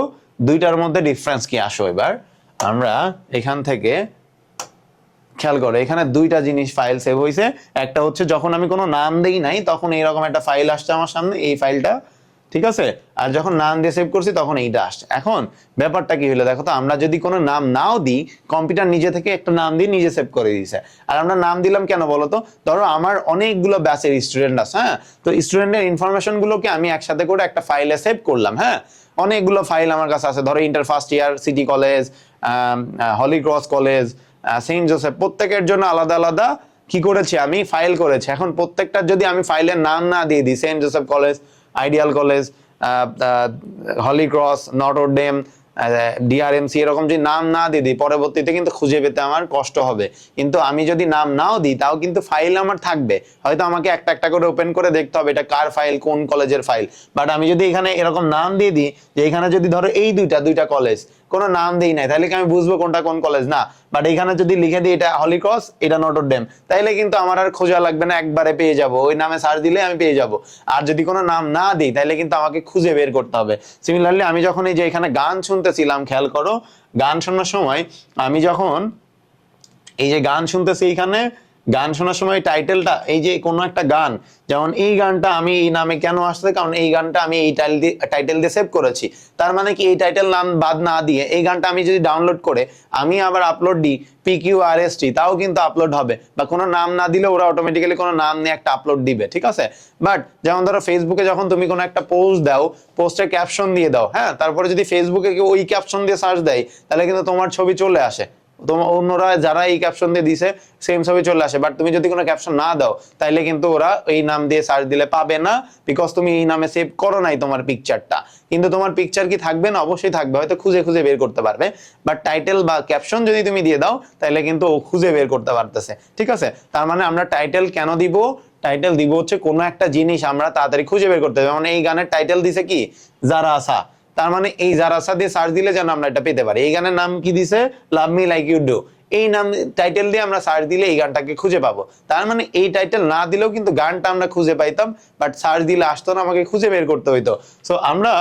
দুইটার মধ্যে ডিফারেন্স কি আসো। এবার আমরা এখান থেকে খেয়াল করো এখানে দুইটা জিনিস ফাইল সেভ হয়েছে, একটা হচ্ছে যখন আমি কোনো নাম দেই নাই তখন এইরকম একটা ফাইল আসছে আমার সামনে, এই ফাইলটা, ঠিক আছে। আর যখন নাম দিয়ে সেভ করছি তখন এইটা আসছে। এখন ব্যাপারটা কি হলো দেখো তো, আমরা যদি কোনো নাম নাও দিই, কম্পিউটার নিজে থেকে একটা নাম দিয়ে নিজে সেভ করে দিয়েছে। আর আমরা নাম দিলাম কেন বলতো, ধরো আমার অনেকগুলো ব্যাচের স্টুডেন্ট আছে, হ্যাঁ, তো স্টুডেন্টের ইনফরমেশন গুলোকে আমি একসাথে করে একটা ফাইলে সেভ করলাম। হ্যাঁ, অনেকগুলো ফাইল আমার কাছে আছে, ধরো inter first year, city college, Holy Cross college, Saint Joseph, প্রত্যেকের জন্য আলাদা আলাদা কি করেছি আমি ফাইল করেছি। এখন প্রত্যেকটার যদি আমি ফাইলের নাম না দিয়ে দিই, Saint Joseph college, ideal college, Holy Cross, Notre Dame, DRMC, এরকম যদি নাম না দিয়ে দিই পরবর্তীতে কিন্তু খুঁজে পেতে আমার কষ্ট হবে। কিন্তু আমি যদি নাম নাও দিই তাও কিন্তু ফাইল আমার থাকবে, হয়তো আমাকে একটা একটা করে ওপেন করে দেখতে হবে এটা কার ফাইল, কোন কলেজের ফাইল। বাট আমি যদি এখানে এরকম নাম দিয়ে দিই, যে এখানে যদি ধরো এই দুইটা কলেজ, কোনো নাম দেই নাই, তাহলে কি আমি বুঝবো কোনটা কোন কলেজ? না। বাট এখানে যদি লিখে দিই এটা হলি ক্রস, এটা নটর ডেম, তাইলে কিন্তু আমার আর খোঁজা লাগবে না, একবারে পেয়ে যাব, ওই নামে সার্চ দিলে আমি পেয়ে যাব। আর যদি কোনো নাম না দিই তাহলে কিন্তু আমাকে খুঁজে বের করতে হবে। সিমিলারলি আমি যখন এই যে এখানে গান শুনতেছিলাম, খেয়াল করো গান শোনার সময় আমি যখন এই যে গান শুনতেছি, এইখানে গান শোনার সময় টাইটেলটা, এই যে কোনো একটা গান, যেমন এই গানটা আমি এই নামে কেন আসছে, কারণ এই গানটা আমি এই টাইটেল দিয়ে সেভ করেছি। তার মানে কি এই টাইটেল নাম বাদ না দিয়ে এই গানটা আমি যদি ডাউনলোড করে আমি আবার আপলোড দিই PQRST, তাও কিন্তু আপলোড হবে, বা কোনো নাম না দিলে ওরা অটোমেটিক্যালি কোনো নাম নিয়ে একটা আপলোড দিবে, ঠিক আছে। বাট যেমন ধরো ফেসবুকে যখন তুমি কোনো একটা পোস্ট দাও, পোস্টের ক্যাপশন দিয়ে দাও, হ্যাঁ, তারপরে যদি ফেসবুকে কেউ ওই ক্যাপশন দিয়ে সার্চ দেয় তাহলে কিন্তু তোমার ছবি চলে আসে, তোমার অন্যরা যারা এই ক্যাপশন দিয়ে দিছে সেম ছবি চলে আসে। বাট তুমি যদি কোনো ক্যাপশন না দাও তাইলে কিন্তু ওরা এই নাম দিয়ে সার্চ দিলে পাবে না, বিকজ তুমি এই নামে সেভ করো নাই তোমার পিকচারটা। কিন্তু তোমার পিকচার কি থাকবে না? অবশ্যই থাকবে, হয়তো খুঁজে খুঁজে বের করতে পারবে। বাট টাইটেল বা ক্যাপশন যদি তুমি দিয়ে দাও তাহলে কিন্তু ও খুঁজে বের করতে পারতেছে, ঠিক আছে। তার মানে আমরা টাইটেল কেন দিব? টাইটেল দিব হচ্ছে কোনো একটা জিনিস আমরা তাড়াতাড়ি খুঁজে বের করতে হবে। মানে এই গানের টাইটেল দিছে কি, যারা আসা, তার মানে এই জারাসা দিয়ে সার্চ দিলে যেন আমরা এটা পেতে পারি। এই গানের নাম কি দিছে, love me like you do, এই নাম টাইটেল দিয়ে আমরা সার্চ দিলে এই গানটাকে খুঁজে পাবো। তার মানে এই টাইটেল না দিলেও কিন্তু গানটা আমরা খুঁজে পাইতাম, বাট সার্চ দিলে আসতো না, আমাকে খুঁজে বের করতে হইতো। সো আমরা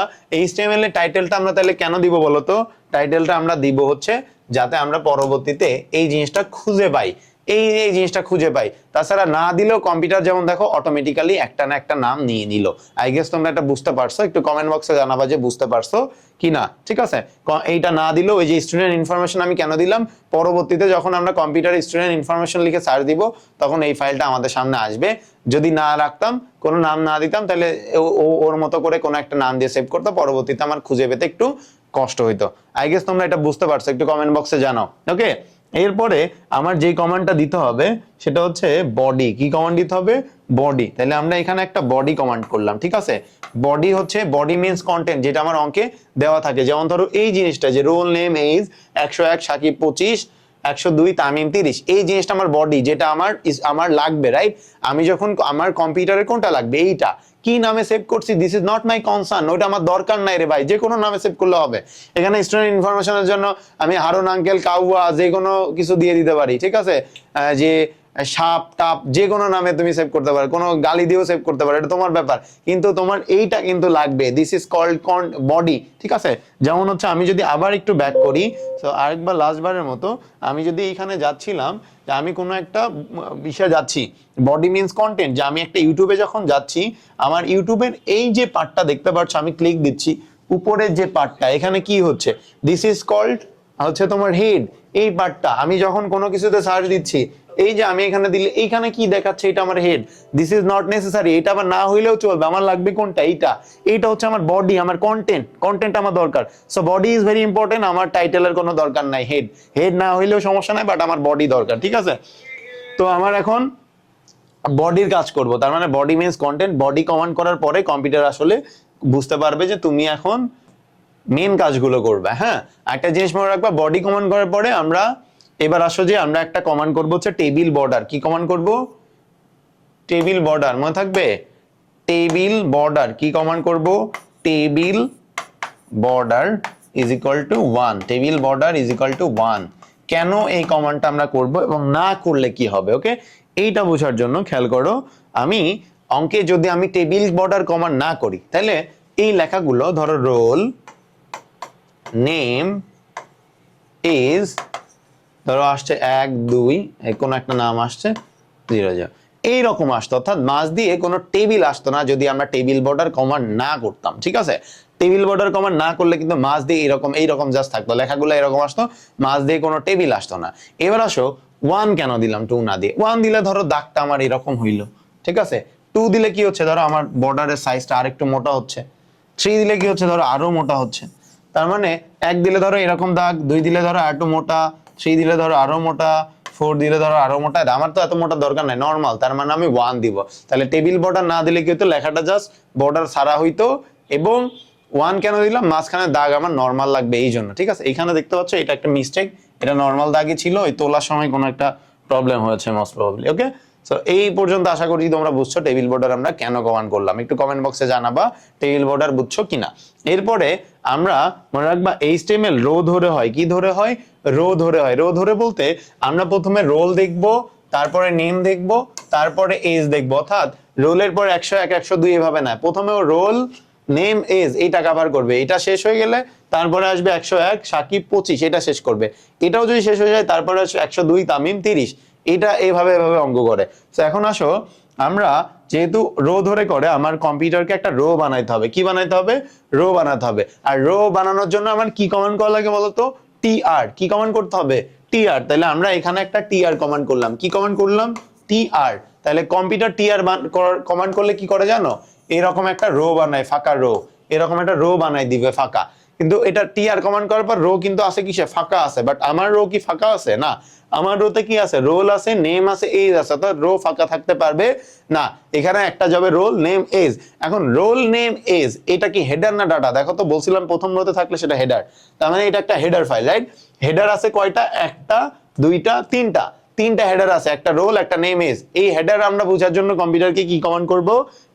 HTML এর টাইটেলটা আমরা তাহলে কেন দিব বলতো? টাইটেলটা আমরা দিব হচ্ছে যাতে আমরা পরবর্তীতে এই জিনিসটা খুঁজে পাই, এই জিনিসটা খুঁজে পাই। তাছাড়া না দিলেও কম্পিউটার যেমন দেখো অটোমেটিক্যালি একটা না একটা নাম নিয়ে নিল। আই গেস তোমরা এটা বুঝতে পারছো, একটু কমেন্ট বক্সে জানাবা যে বুঝতে পারছো কি না, ঠিক আছে। এইটা না দিলেও ওই যে স্টুডেন্ট ইনফরমেশন আমি কেন দিলাম, পরবর্তীতে যখন আমরা কম্পিউটার স্টুডেন্ট ইনফরমেশন লিখে সার্চ দিব তখন এই ফাইলটা আমাদের সামনে আসবে। যদি না রাখতাম, কোনো নাম না দিতাম, তাহলে ওর মতো করে কোনো একটা নাম দিয়ে সেভ করতো, পরবর্তীতে আমার খুঁজে পেতে একটু কষ্ট হইতো। আই গেস তোমরা এটা বুঝতে পারছো, একটু কমেন্ট বক্সে জানাও। ওকে, এরপরে আমার যে কমান্ডটা দিতে হবে সেটা হচ্ছে বডি। কি কমান্ড দিতে হবে? বডি। তাহলে আমরা এখানে একটা বডি কমান্ড করলাম, ঠিক আছে। বডি হচ্ছে বডি মিনস কন্টেন্ট, যেটা আমার অঙ্কে দেওয়া থাকে। যেমন ধরো এই জিনিসটা যে roll name age 101 Sakib 25 102 Tamim 30, এই জিনিসটা আমার বডি, যেটা আমার লাগবে, রাইট। আমি যখন আমার কম্পিউটারে কোনটা লাগবে, এইটা কি নামে সেভ করছি, this is not my concern, ওইটা আমার দরকার নাই রে ভাই, যে কোনো নামে সেভ করলে হবে। এখানে স্টুডেন্ট ইনফরমেশনের জন্য আমি হারুন আঙ্কেল, কাউয়া, যে কোনো কিছু দিয়ে দিতে পারি, ঠিক আছে। যে সাপ টাপ যে কোনো নামে তুমি সেভ করতে পারো, কোনো গালি দিয়েও সেভ করতে পারো, এটা তোমার ব্যাপার, কিন্তু তোমার এইটা কিন্তু লাগবে। দিস ইজ কল্ড বডি, ঠিক আছে? যেমন হচ্ছে আমি যদি আবার একটু ব্যাক করি, তো আরেকবার লাস্টবারের মতো আমি যদি এইখানে যাচ্ছিলাম, যে আমি কোনো একটা বিষয়ে যাচ্ছি, বডি মিনস কন্টেন্ট, যে আমি একটা ইউটিউবে যখন যাচ্ছি, আমার ইউটিউবের এই যে পার্টটা দেখতে পাচ্ছ, আমি ক্লিক দিচ্ছি উপরের যে পার্টটা, এখানে কি হচ্ছে, দিস ইজ কল্ড হচ্ছে তোমার হেড। এই পার্টটা আমি যখন কোনো কিছুতে সার্চ দিচ্ছি, এই যে আমি এখানে দিলে এইখানে কি দেখাচ্ছে, এটা আমার head. This is not necessary, এটা আমার না হইলেও চলবে, আমার লাগবে কোনটা, এইটা হচ্ছে আমার বডি, আমার কন্টেন্ট আমার দরকার। So body is very important, আমার টাইটেলের কোনো দরকার নাই, হেড না হইলেও সমস্যা নাই, বাট আমার বডি দরকার, ঠিক আছে? তো আমার এখন বডির কাজ করব, তার মানে body means content. Body command করার পরে কম্পিউটার আসলে বুঝতে পারবে যে তুমি এখন মেন কাজগুলো করবে। হ্যাঁ, একটা জিনিস মনে রাখবা, বডি কমান্ড করার পরে আমরা এবার আসো যে আমরা একটা কমান্ড করব হচ্ছে টেবিল বর্ডার। কি কমান্ড করব? টেবিল বর্ডার, মনে থাকবে? টেবিল বর্ডার কি কমান্ড করব? Table border is equal to 1, table border is equal to 1। কেন এই কমান্ডটা আমরা করব এবং না করলে কি হবে, ওকে? এইটা বোঝার জন্য খেয়াল করো, আমি অঙ্কে যদি আমি টেবিল বর্ডার কমান্ড না করি, তাহলে এই লেখাগুলো ধরো রোল নেম ইজ, ধরো আসছে 1 2, কোন একটা নাম আসছে 0 এইরকম আসতো, অর্থাৎ মাঝ দিয়ে কোনো টেবিল আসতো না যদি আমরা টেবিল বর্ডার কমান্ড না করতাম, ঠিক আছে? টেবিল বর্ডার কমান্ড না করলে কিন্তু মাঝ দিয়ে এইরকম জাস্ট থাকতো, লেখাগুলো এরকম আসতো, মাঝ দিয়ে কোনো টেবিল আসতো না। এবার আসো 1 কেন দিলাম 2 না দিয়ে? 1 দিলে ধরো দাগটা আমার এরকম হইলো, ঠিক আছে? 2 দিলে কি হচ্ছে, ধরো আমার বর্ডারের সাইজটা আরেকটু মোটা হচ্ছে। 3 দিলে কি হচ্ছে, ধরো আরো মোটা হচ্ছে। তার মানে 1 দিলে ধরো এরকম দাগ, 2 দিলে ধরো আরেকটু মোটা, 3 দিলে ধরো আরো মোটা, 4 দিলে ধরো আরো মোটা। আমার তো এত মোটা দরকার নাই, নরমাল, তার মানে আমি 1 দিব। তাহলে টেবিল বর্ডার না দিলে কি হতো, লেখাটা জাস্ট বর্ডার ছাড়া হইতো। এবং 1 কেন দিলাম, মাঝখানে দাগ আমার নরমাল লাগবে এই জন্য, ঠিক আছে? এখানে দেখতে পাচ্ছ এটা একটা মিস্টেক, এটা নরমাল দাগই ছিল, ওই তোলার সময় কোনো একটা প্রবলেম হয়েছে মোস্ট প্রবাবলি, ওকে? সো এই পর্যন্ত আশা করি তোমরা বুঝছো টেবিল বর্ডার আমরা কেন কমান্ড করলাম। একটু কমেন্ট বক্সে জানাবা টেবিল বর্ডার বুঝছো কিনা। এরপরে আমরা মনে রাখবা HTML রো ধরে হয়, কি ধরে হয়? রো ধরে হয়। রো ধরে বলতে আমরা প্রথমে রোল দেখব, তারপরে নেম দেখব, তারপরে এজ দেখব, অর্থাৎ রোলের পর 101 102 এভাবে না, প্রথমে রোল নেম এজ এইটা কভার করবে, এটা শেষ হয়ে গেলে তারপরে আসবে 101 সাকিব 25, এটা শেষ করবে। এটাও যদি শেষ হয়ে যায় তারপরে আসবে 102 তামিম 30। এটা এভাবে অঙ্ক করে। তো এখন আসো, আমরা যেহেতু রো ধরে করে, আমার কম্পিউটারকে একটা রো বানাইতে হবে। কি বানাইতে হবে? রো বানাতে হবে। আর রো বানানোর জন্য আমার কি কমান্ড করা লাগে বলতো? টিআর। কি কমান্ড করতে হবে? টিআর। তাহলে আমরা এখানে একটা টিআর কমান্ড করলাম। কি কমান্ড করলাম? টিআর। তাহলে কম্পিউটার টিআর কমান্ড করলে কি করে জানো? এরকম একটা রো বানায়, ফাঁকা রো, এরকম একটা রো বানাই দিবে ফাঁকা। কিন্তু এটা টিআর কমান্ড করার পর রো কিন্তু আছে কিসে? ফাঁকা আছে। বাট আমার রো কি ফাঁকা আছে? না, আমার রোতে কি আছে? রোল আছে, নেম আছে, এজ আছে, অর্থাৎ রো ফাঁকা থাকতে পারবে না। এখানে একটা যাবে রোল নেম এজ। এখন রোল নেম এজ এটা কি হেডার না ডাটা? দেখো তো, বলছিলাম প্রথম রোতে থাকলে সেটা হেডার, তার মানে এটা একটা হেডার ফাইল, রাইট? হেডার আছে কয়টা? একটা, দুইটা, তিনটা হেডার আছে, একটা রোল, একটা নেম এজ। এই হেডার আমরা বোঝার জন্য কম্পিউটারকে কি কমান্ড করব?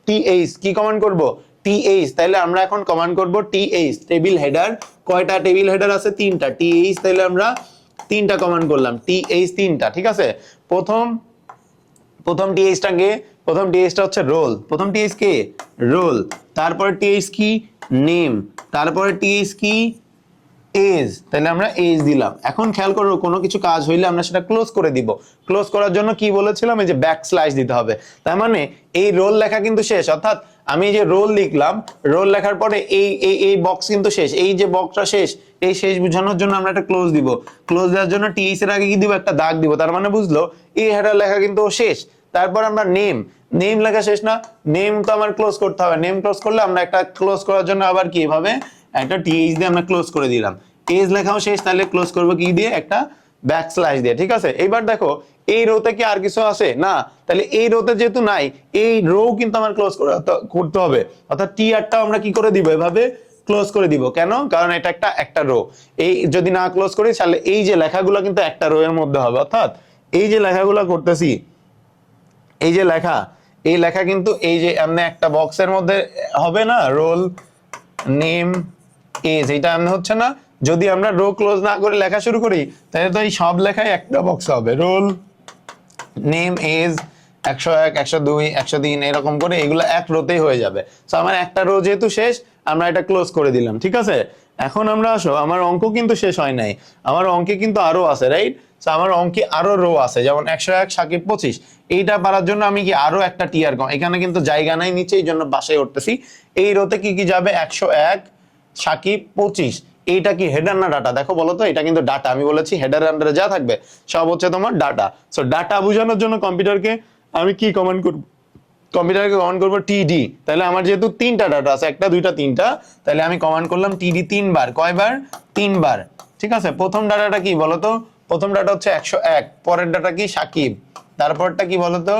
টিএইচ। কি কমান্ড করব? টিএইচ। তাহলে আমরা এখন কমান্ড করব টিএইচ, টেবিল হেডার। কয়টা টেবিল হেডার আছে? 3টা। টিএইচ, তাহলে আমরা 3টা কমান্ড করলাম, টিএইচ 3টা, ঠিক আছে? প্রথম টিএইচটা কে? প্রথম টিএইচটা হচ্ছে রোল। প্রথম টিএইচ কে? রোল। তারপরে টিএইচ কি? নেম। তারপরে টিএইচ কি? এজ। তাহলে আমরা এজ দিলাম। এখন খেয়াল করো, কোনো কিছু কাজ হইলে আমরা সেটা ক্লোজ করে দিব। ক্লোজ করার জন্য কি বলেছিলাম? এই যে ব্যাকস্ল্যাশ দিতে হবে। তার মানে এই রোল লেখা কিন্তু শেষ, অর্থাৎ আমি যে রোল লিখলাম, রোল লেখার পরে এই বক্স কিন্তু শেষ, এই যে বক্সটা শেষ, এই শেষ বোঝানোর জন্য আমরা একটা ক্লোজ দিব। ক্লোজ দেওয়ার জন্য টিএইচ এর আগে কি দিব? একটা দাগ দিব। তার মানে বুঝলো এই হেডার লেখা কিন্তু শেষ। তারপর আমরা নেম লেখা শেষ না? নেম তো আমার ক্লোজ করতে হবে। নেম ক্লোজ করলে আমরা একটা ক্লোজ করার জন্য আবার কি এভাবে একটা টিএইচ দিয়ে আমরা ক্লোজ করে দিলাম। এজ লেখাও শেষ, তাহলে ক্লোজ করবো কি দিয়ে? একটা ব্যাকস্ল্যাশ দিয়ে, ঠিক আছে? এবার দেখো, এই রোতে কি আর কিছু আছে? না। তাহলে এই রোতে যেহেতু নাই, এই রো কিন্তু আমার ক্লোজ করতে হবে, অর্থাৎ টিআরটাও আমরা কি করে দিব? এভাবে ক্লোজ করে দিব। কেন? কারণ এটা একটা রো। এই যদি না ক্লোজ করি তাহলে এই যে লেখাগুলো কিন্তু একটা রো এর মধ্যে হবে, অর্থাৎ এই যে লেখাগুলো করতেছি, এই যে লেখা, এই লেখা কিন্তু এই যে এমনি একটা বক্সের মধ্যে হবে না? রোল নেম এজ, এটা এমনি হচ্ছে না? যদি আমরা রো ক্লোজ না করে লেখা শুরু করি, তাহলে তো এই সব লেখাই একটা বক্স হবে, রোল নেম, এজ, 101, 102, 103 এরকম করে এগুলো এক রোতেই হয়ে যাবে। সো আমার একটা রো যেহেতু শেষ, আমরা এটা ক্লোজ করে দিলাম, ঠিক আছে। এখন আমরা আসো, আমার অঙ্ক কিন্তু শেষ হয় নাই, আমার অঙ্কে কিন্তু আরো আছে, রাইট। সো আমার অঙ্কে আরো রো আছে, যেমন 101, সাকিব 25, এইটা পারার জন্য আমি কি আরো একটা টিয়ার কম, এখানে কিন্তু জায়গা নাই নিচে, এই জন্য বাসায় উঠতেছি। এই রোতে কি কি যাবে, 101, সাকিব 25, এইটা কি হেডার না ডাটা, দেখো বলো তো, এটা কিন্তু ডাটা, আমি বলেছি হেডার আন্ডারে যা থাকবে সব হচ্ছে তোমার ডাটা। সো ডাটা বোঝানোর জন্য কম্পিউটারকে আমি কি কমান্ড করব, কম্পিউটারকে কমান্ড করবো টিডি। তাহলে আমার যেহেতু তিনটা ডাটা আছে, একটা দুইটা তিনটা, তাহলে আমি কমান্ড করলাম টিডি তিনবার, কয়বার, তিনবার, ঠিক আছে। প্রথম ডাটাটা কি বলতো, প্রথম ডাটা হচ্ছে 101, পরের ডাটা কি সাকিব, তারপরটা কি বলতো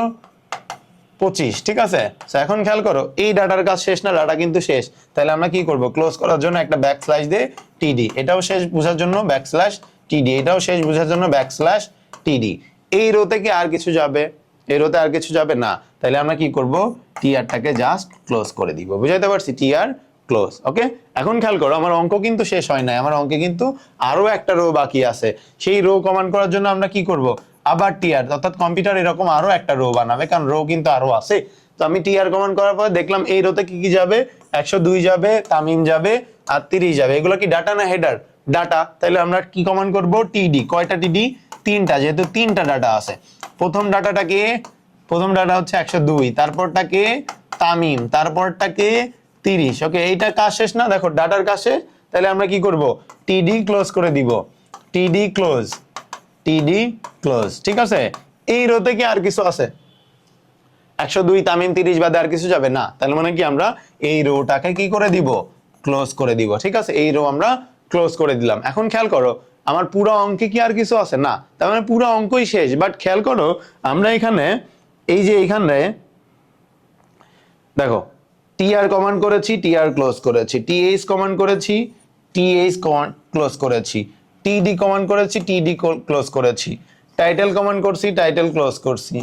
25, ঠিক আছে। এখন খেয়াল করো, এই ডাটার কাজ শেষ না, ডাটা কিন্তু শেষ, তাহলে আমরা কি করব, ক্লোজ করার জন্য একটা ব্যাক স্ল্যাশ দিয়ে টিডি, এটাও শেষ বোঝার জন্য ব্যাক স্ল্যাশ টিডি, এটাও শেষ বোঝার জন্য ব্যাক স্ল্যাশ টিডি। এই রোতে কি আর কিছু যাবে, এই রোতে আর কিছু যাবে না, তাহলে আমরা কি করব, টিআরটাকে জাস্ট ক্লোজ করে দিব, বুঝাইতে পারছি, টিআর ক্লোজ। ওকে, এখন খেয়াল করো, আমার অঙ্ক কিন্তু শেষ হয় নাই, আমার অঙ্কে কিন্তু আরো একটা রো বাকি আছে। সেই রো কমান্ড করার জন্য আমরা কি করব, আবার টিআর, অর্থাৎ কম্পিউটার এরকম আরো একটা রো বানাবে, কারণ রো কিন্তু আরো আছে। তো আমি টিআর কমান্ড করার পর দেখলাম এই রোতে কি কি যাবে, 102 যাবে, তামিম যাবে, আর 30 যাবে। এগুলো কি ডাটা না হেডার, ডাটা। তাহলে আমরা কি কমান্ড করব, টিডি, কয়টা টিডি, তিনটা, যেহেতু তিনটা ডাটা আছে। প্রথম ডাটাটাকে, প্রথম ডাটা হচ্ছে 102, তারপরটাকে তামিম, তারপরটাকে 30। ওকে, এইটা কাজ শেষ না, দেখো ডাটার কাজ শেষ, তাহলে আমরা কি করব, টিডি ক্লোজ করে দিব, টিডি ক্লোজ, টিডি ক্লোজ, ঠিক আছে। এই রোতে কি আর কিছু আছে, 102, তামিম, 30 বাদে আর কিছু যাবে না, তাহলে মানে কি আমরা এই রোটাকে কি করে দিব, ক্লোজ করে দিব, ঠিক আছে। এই রো আমরা ক্লোজ করে দিলাম। এখন খেয়াল করো, আমার পুরো অঙ্কে কি আর কিছু আছে না, তার মানে পুরো অঙ্কই শেষ। বাট খেয়াল করো, আমরা এখানে এই যে এখানে দেখো, টিআর কমান্ড করেছি, টিআর ক্লোজ করেছি, টিএইচ কমান্ড করেছি, টিএইচ ক্লোজ করেছি, টিডি কমান্ড করেছি, টিডি ক্লোজ করেছি, টাইটেল কমান্ড করছি, টাইটেল ক্লোজ করছি,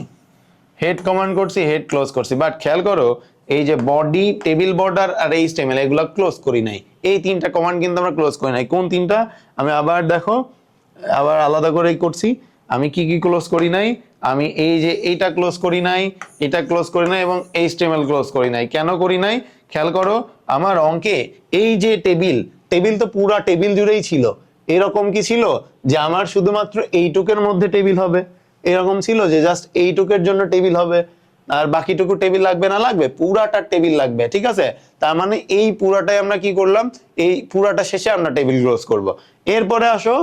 হেড কমান্ড করছি, হেড ক্লোজ করছি। বাট খেয়াল করো, এই যে বডি, টেবিল বর্ডার আর এইচটিএমএল, এগুলো ক্লোজ করি নাই। এই তিনটা কমান্ড কিন্তু আমরা ক্লোজ করি নাই। কোন তিনটা, আমি আবার দেখো, আবার আলাদা করেই করছি। আমি কি কি ক্লোজ করি নাই, আমি এই যে এইটা ক্লোজ করি নাই, এটা ক্লোজ করি নাই, এবং এইচটিএমএল ক্লোজ করি নাই। কেন করি নাই, খেয়াল করো, আমার অঙ্কে এই যে টেবিল, টেবিল তো পুরা টেবিল জুড়েই ছিল। এরকম কি ছিল যে আমার শুধুমাত্র এইটুকের মধ্যে টেবিল হবে, এরকম ছিল যে জাস্ট এইটুকের জন্য টেবিল হবে, আর বাকিটুকু টেবিল লাগবে না, লাগবে পুরাটা টেবিল লাগবে, ঠিক আছে। তার মানে এই পুরাটাই আমরা কি করলাম, এই পুরাটা শেষে আমরা টেবিল ক্লোজ করব। এরপরে আসো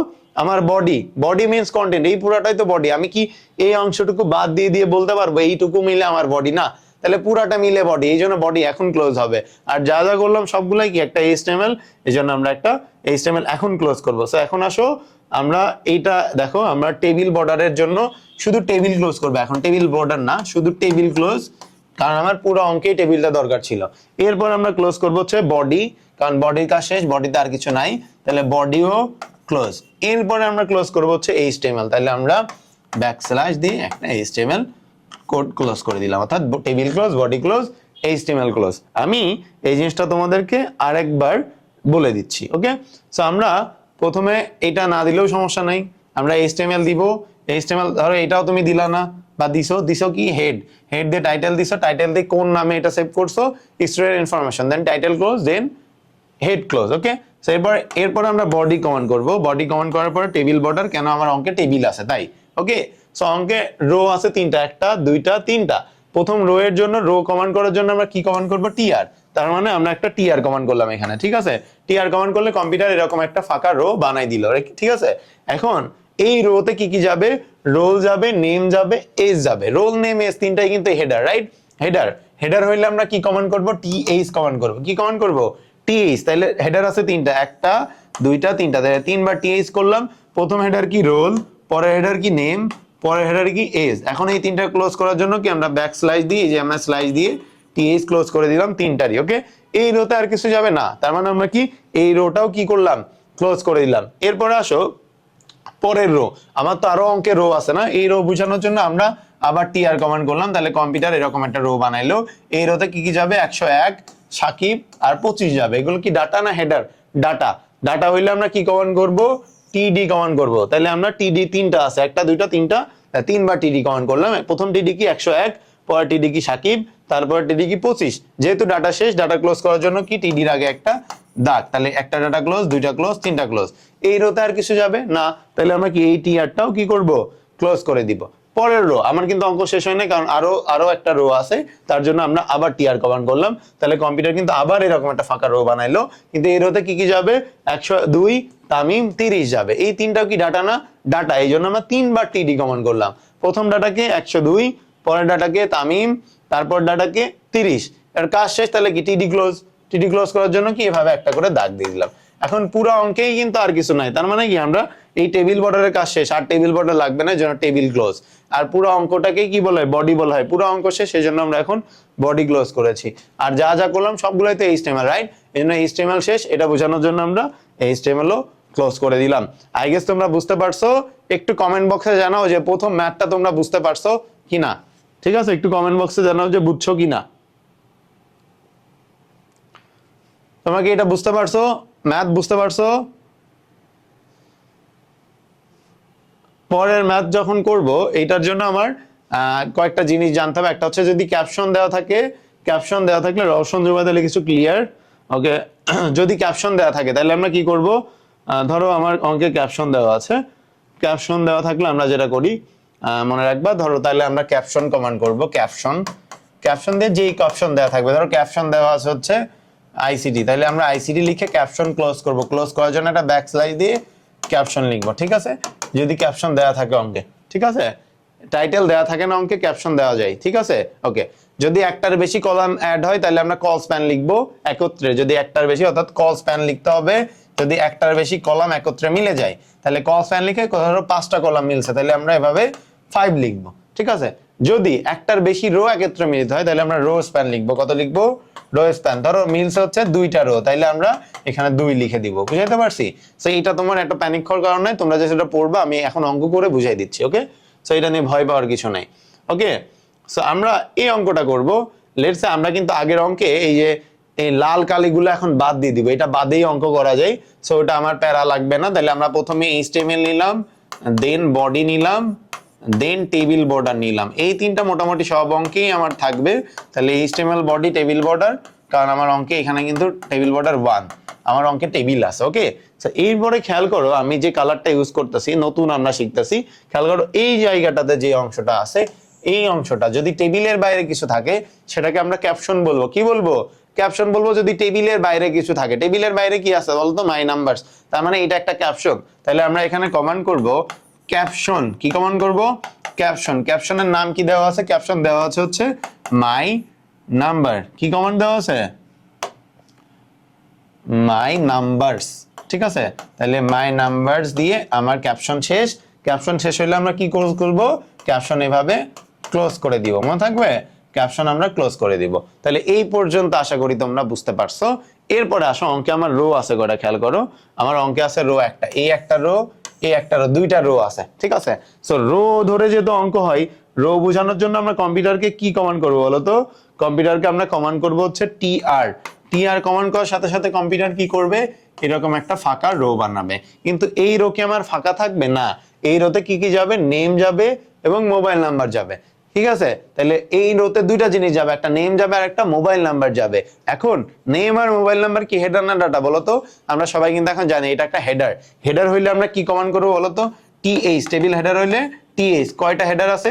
আমার বডি, বডি মিন্স কন্টেন্ট, এই পুরাটাই তো বডি। আমি কি এই অংশটুকু বাদ দিয়ে দিয়ে বলতে পারবো এইটুকু মিলে আমার বডি, না, তাহলে পুরাটা মিলে বডি, এই জন্য বডি এখন ক্লোজ হবে। আর যা যা করলাম সবগুলাই কি একটা এইচটিএমএল, এই জন্য আমরা একটা এইচটিএমএল এখন ক্লোজ করবো। সো এখন আসো, আমরা এইটা দেখো, আমরা টেবিল বর্ডারের জন্য শুধু টেবিল ক্লোজ করবো এখন, টেবিল বর্ডার না, শুধু টেবিল ক্লোজ, কারণ আমার পুরো অঙ্কেই টেবিলটা দরকার ছিল। এরপর আমরা ক্লোজ করবো হচ্ছে বডি, কারণ বডির কাজ শেষ, বডিতে আর কিছু নাই, তাহলে বডিও ক্লোজ। এরপরে আমরা ক্লোজ করবো হচ্ছে এইচটিএমএল, তাহলে আমরা ব্যাকস্ল্যাশ দিয়ে একটা এইচটিএমএল কোড ক্লোজ করে দিলাম, অর্থাৎ table close, body close, HTML close. আমি এই জিনিসটা তোমাদেরকে আরেকবার বলে দিচ্ছি। ওকে, সো আমরা প্রথমে এটা না দিলেও সমস্যা নাই, আমরা এইচটিএমএল দিব। এইচটিএমএল ধরো এটাও তুমি দিলা না, বা দিছো কি হেড, হেড দিয়ে টাইটেল দিছো, টাইটেল দিয়ে কোন নামে এটা সেভ করছো, স্টোরের ইনফরমেশন, দেন টাইটেল ক্লোজ, দেন হেড ক্লোজ। ওকে, সো এরপর আমরা বডি কমান্ড করব। বডি কমান্ড করার পরে টেবিল বর্ডার, কেন আমার অঙ্কে টেবিল আছে তাই। ওকে, সো অঙ্কে রো আছে তিনটা, একটা দুইটা তিনটা। প্রথম রো এর জন্য, রো কমান্ড করার জন্য আমরা কি কমান্ড করব, টিআর। তার মানে আমরা একটা টিআর কমান্ড করলাম এখানে, ঠিক আছে। টিআর কমান্ড করলে কম্পিউটার এরকম একটা ফাঁকা রো বানাই দিল, ঠিক আছে। এখন এই রোতে কি কি যাবে, রোল যাবে, নেম যাবে, এজ যাবে। রোল, নেম, এজ তিনটাই কিন্তু হেডার, রাইট। হেডার, হেডার হইলে আমরা কি কমান্ড করব, টিএইচ কমান্ড করব। কি কমান্ড করব, টিএইচ। তাহলে হেডার আছে তিনটা, একটা দুইটা তিনটা, তাহলে তিনবার টিএইচ করলাম। প্রথম হেডার কি রোল, পরের হেডার কি নেম, পরের হেডার কি এজ। এখন এই তিনটা ক্লোজ করার জন্য কি আমরা ব্যাক স্ল্যাশ দিয়ে, যে আমরা স্ল্যাশ দিয়ে টিএইচ ক্লোজ করে দিলাম তিনটারই। ওকে, এই রোতে আর কিছু যাবে না, তার মানে আমরা কি এই রোটাও কি করলাম, ক্লোজ করে দিলাম। এরপরে আসো পরের রো, আমার তো আরো অঙ্কের রো আছে না, এই রো বোঝানোর জন্য আমরা আবার টিআর কমান্ড করলাম। তাহলে কম্পিউটার এরকম একটা রো বানাইলো। এই রোতে কি কি যাবে, 101, সাকিব আর 25 যাবে। এগুলো কি ডাটা না হেডার, ডাটা। ডাটা হইলে আমরা কি কমান্ড করব, টিডি কমান্ড করব। তাহলে আমরা টিডি তিনটা আছে, একটা দুইটা তিনটা, 3বার টিডি কমেন্ট করলাম। প্রথম টিডি কি 101, পরের টিডি কি সাকিব, তারপর টিডি কি 25। যেহেতু ডাটা শেষ, ডাটা ক্লোজ করার জন্য কি টিডির আগে একটা দাগ, তাহলে একটা ডাটা ক্লোজ, দুইটা ক্লোজ, তিনটা ক্লোজ। এই রোতে আর কিছু যাবে না, তাহলে আমরা কি এই টিআরটাও কি করব, ক্লোজ করে দিব। পরের রো আমার কিন্তু অঙ্ক শেষ হয় না, কারণ আরো একটা রো আছে, তার জন্য আমরা আবার টিআর কমান্ড করলাম। তাহলে কম্পিউটার কিন্তু আবার এরকম একটা ফাঁকা রো বানাইলো, কিন্তু এই রোতে কি কি যাবে, 102, তামিম 30 যাবে। এই তিনটাও কি ডাটা না, ডাটা, এই জন্য আমরা 3বার টিডি কমান্ড করলাম। প্রথম ডাটাকে 102, পরের ডাটাকে তামিম, তারপর ডাটাকে 30। এর কাজ শেষ, তাহলে কি টিডি ক্লোজ। টিডি ক্লোজ করার জন্য কি এভাবে একটা করে দাগ দিয়ে দিলাম। এখন পুরো অঙ্কেই কিন্তু আর কিছু নাই, তার মানে কি আমরা এই টেবিল বর্ডারের কাজ শেষ, আর টেবিল বর্ডার লাগবে না, জন্য টেবিল ক্লোজ। আর পুরো অঙ্কটাকে কি বলে, বডি বলা হয়। পুরো অঙ্ক শেষ, সেই জন্য আমরা এখন বডি ক্লোজ করেছি। আর যা যা করলাম সবগুলোই তো এইচটিএমএল, রাইট? এই জন্য এইচটিএমএল শেষ, এটা বোঝানোর জন্য আমরা এইচটিএমএলও ক্লোজ করে দিলাম। আই গেস তোমরা বুঝতে পারছো। একটু কমেন্ট বক্সে জানাও যে প্রথম ম্যাথটা তোমরা বুঝতে পারছো কিনা, ঠিক আছে? একটু কমেন্ট বক্সে জানাও যে বুঝছো কিনা। তোমরা কি এটা বুঝতে পারছো, ম্যাথ বুঝতে পারছো? পরের ম্যাথ যখন করব, এইটার জন্য আমার কয়েকটা জিনিস জানতে হবে। একটা হচ্ছে যদি ক্যাপশন দেওয়া থাকে, ক্যাপশন দেওয়া থাকলে রওশন জুবাইর তাহলে কিছু ক্লিয়ার, ওকে। যদি ক্যাপশন দেওয়া থাকে তাহলে আমরা কি করব, ধরো আমার অঙ্কে ক্যাপশন দেওয়া আছে, ক্যাপশন দেওয়া থাকলে আমরা যেটা করি মনে রাখবা, ধরো তাহলে আমরা ক্যাপশন কমান্ড করব। ক্যাপশন, ক্যাপশন দিয়ে যেই ক্যাপশন দেওয়া থাকবে, ধরো ক্যাপশন দেওয়া আছে হচ্ছে আইসিটি, তাহলে আমরা আইসিটি লিখে ক্যাপশন ক্লোজ করব। ক্লোজ করার জন্য একটা ব্যাকস্ল্যাশ দিয়ে ক্যাপশন লিখবো, ঠিক আছে? যদি ক্যাপশন দেওয়া থাকে অঙ্কে, ঠিক আছে? টাইটেল দেওয়া থাকে না অঙ্কে, ক্যাপশন দেওয়া যায়, ঠিক আছে? ওকে। যদি একটার বেশি কলাম অ্যাড হয় তাহলে আমরা কল স্প্যান লিখবো একত্রে। যদি একটার বেশি, অর্থাৎ কল স্প্যান লিখতে হবে যদি একটার বেশি কলাম একত্রে মিলে যায়, তাহলে কল স্প্যান লিখে ধরো 5টা কলাম মিলছে, তাহলে আমরা এভাবে 5 লিখবো, ঠিক আছে? যদি একটার বেশি রো একত্রে মিলিত হয় তাহলে আমরা রো স্প্যান লিখবো। কত লিখবো, রো স্প্যান। ধরো মিলছে হচ্ছে 2টা রো, তাইলে আমরা এখানে 2 লিখে দিব। বুঝাইতে পারছি? সো এটা তোমার একটা প্যানিক হওয়ার কারণে, তোমরা যে সেটা পড়বা আমি এখন অঙ্ক করে বুঝাই দিচ্ছি, ওকে? সো এটা নিয়ে ভয় পাওয়ার কিছু নাই, ওকে? সো আমরা এই অঙ্কটা করব। লেটস সে আমরা কিন্তু আগের অঙ্কে এই যে এই লাল কালিগুলো এখন বাদ দিয়ে দিব, এটা বাদেই অঙ্ক করা যায়। সো এটা আমার প্যারা লাগবে না। তাহলে আমরা প্রথমে এইচটিএমএল নিলাম, দেন বডি নিলাম, দেন টেবিল বর্ডার নিলাম। এই তিনটা মোটামুটি সব অঙ্কেই আমার থাকবে। তাহলে এইচটিএমএল, বডি, টেবিল বর্ডার, কারণ আমার অঙ্কে এখানে কিন্তু টেবিল বর্ডার 1, আমার অঙ্কে টেবিল আছে, ওকে? সো এরপরে খেয়াল করো আমি যে কালারটা ইউজ করতেছি, নতুন আমরা শিখতেছি, খেয়াল করো এই জায়গাটাতে যে অংশটা আছে, এই অংশটা যদি টেবিলের বাইরে কিছু থাকে সেটাকে আমরা ক্যাপশন বলবো। কি বলবো, ক্যাপশন বলবো। যদি টেবিলের বাইরে কিছু থাকে, টেবিলের বাইরে কি আছে বলতো, মাই নাম্বারস, তার মানে এটা একটা ক্যাপশন। তাহলে আমরা এখানে কমান্ড করব ক্যাপশন। কি কমান্ড করব, ক্যাপশন। ক্যাপশনের নাম কি দেওয়া আছে, ক্যাপশন দেওয়া আছে হচ্ছে মাই নাম্বার। কি কমান্ড দেওয়া আছে, মাই নাম্বারস, ঠিক আছে? তাহলে মাই নাম্বারস দিয়ে আমার ক্যাপশন শেষ। ক্যাপশন শেষ হলে আমরা কি ক্লোজ করব, ক্যাপশন এভাবে ক্লোজ করে দিব, মনে থাকবে? ক্যাপশন আমরা ক্লোজ করে দিব। তাহলে এই পর্যন্ত আশা করি তোমরা বুঝতে পারছো। এরপরে আসো অঙ্কে আমার রো আছে কয়টা, খেয়াল করো। আমার অঙ্কে আছে রো একটা, এই একটা রো, এই একটা রো, 2টা রো আছে, ঠিক আছে? সো রো ধরে যেহেতু অঙ্ক হয়, রো বোঝানোর জন্য আমরা কম্পিউটারকে কি কমান্ড করবো বলো তো? কম্পিউটারকে আমরা কমান্ড করবো হচ্ছে টিআর। টিআর কমান্ড করার সাথে সাথে কম্পিউটার কি করবে, এরকম একটা ফাঁকা রো বানাবে। কিন্তু এই রো কি আমার ফাঁকা থাকবে না, এই রোতে কি কি যাবে, নেম যাবে এবং মোবাইল নাম্বার যাবে, ঠিক আছে? তাহলে এই রোতে 2টা জিনিস যাবে, একটা নেম যাবে আর একটা মোবাইল নাম্বার যাবে। এখন নেম আর মোবাইল নাম্বার কি হেডার না ডাটা বলো তো? আমরা সবাই কিন্তু এখন জানি এটা একটা হেডার। হেডার হইলে আমরা কি কমান্ড করবো বলো তো, টিএইচ। টেবিল হেডার হইলে টিএইচ। কয়টা হেডার আছে,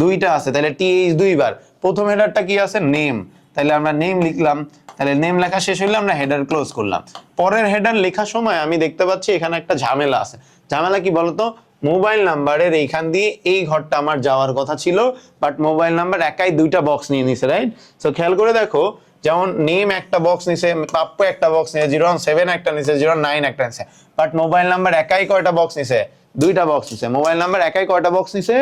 2টা আছে, তাহলে টিএইচ 2বার। প্রথম হেডারটা কি আছে, নেম, তাহলে আমরা নেম লিখলাম। তাহলে নেম লেখা শেষ হইলে আমরা হেডার ক্লোজ করলাম। পরের হেডার লেখার সময় আমি দেখতে পাচ্ছি এখানে একটা ঝামেলা আছে। ঝামেলা কি বলতো, মোবাইল নাম্বারের এইখান দিয়ে এই ঘরটা আমার যাওয়ার কথা ছিল, বাট মোবাইল নাম্বার একাই 2টা বক্স নিয়ে নিছে, রাইট? সো খেয়াল করে দেখো, যেমন নেম একটা বক্স নিছে, পাপ্পু একটা বক্স নিছে, 017 একটা নিছে, 09 একটা নিছে, বাট মোবাইল নাম্বার একাই কয়টা বক্স নিছে, 2টা বক্স নিছে। মোবাইল নাম্বার একাই কয়টা বক্স নিছে,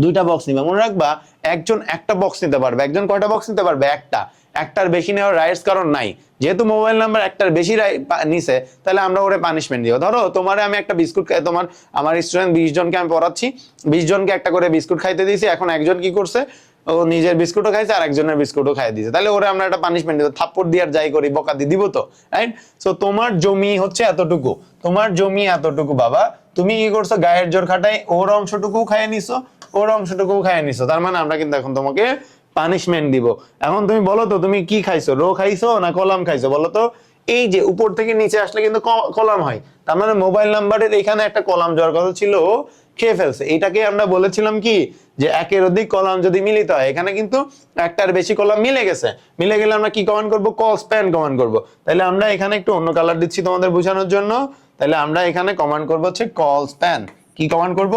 2টা বক্স নিবে। মনে রাখবা একজন একটা বক্স নিতে পারবে, একজন কয়টা বক্স নিতে পারবে, একটা। একটার বেশি নেওয়ার রাইটস কারণ নাই। যেহেতু মোবাইল নাম্বার একটার বেশি নিছে, তাহলে আমরা ওরে পানিশমেন্ট দিব। ধরো তোমারে আমি একটা বিস্কুট আমার স্টুডেন্ট 20 জনকে আমি পড়াচ্ছি, 20 জনকে একটা করে বিস্কুট খাইতে দিয়েছি। এখন একজন কি করছে, ও নিজের বিস্কুটও খাইছে আর একজনের বিস্কুটও খাই দিয়েছে, তাহলে ওরে আমরা একটা পানিশমেন্ট দিব। থাপ্পড় দিয়ে আর যাই করি, বকা দিয়ে দিব তো, রাইট? সো তোমার জমি হচ্ছে এতটুকু, তোমার জমি এতটুকু বাবা, তুমি কি করছো, গায়ের জোর খাটাই ওর অংশটুকু খাইয়ে নিছো, ওর অংশটুকু খাইয়ে নিছো, তার মানে আমরা কিন্তু এখন তোমাকে পানিশমেন্ট দিব। এখন তুমি বলো তো তুমি কি খাইছো, রো খাইছো না কলাম খাইছো বলো তো? এই যে উপর থেকে নিচে আসলে কিন্তু কলাম হয়, তার মানে মোবাইল নাম্বারের এখানে একটা কলাম যাওয়ার কথা ছিল, খেয়ে ফেলছে। এটাকে আমরা বলেছিলাম কি যে একের অধিক কলাম যদি মিলিত হয়, এখানে কিন্তু একটার বেশি কলাম মিলে গেছে, মিলে গেলে আমরা কি কমান্ড করব, কল স্প্যান কমান্ড করব। তাহলে আমরা এখানে একটু অন্য কালার দিচ্ছি তোমাদের বোঝানোর জন্য। তাহলে আমরা এখানে কমান্ড করব হচ্ছে কল স্প্যান। কি কমান্ড করব,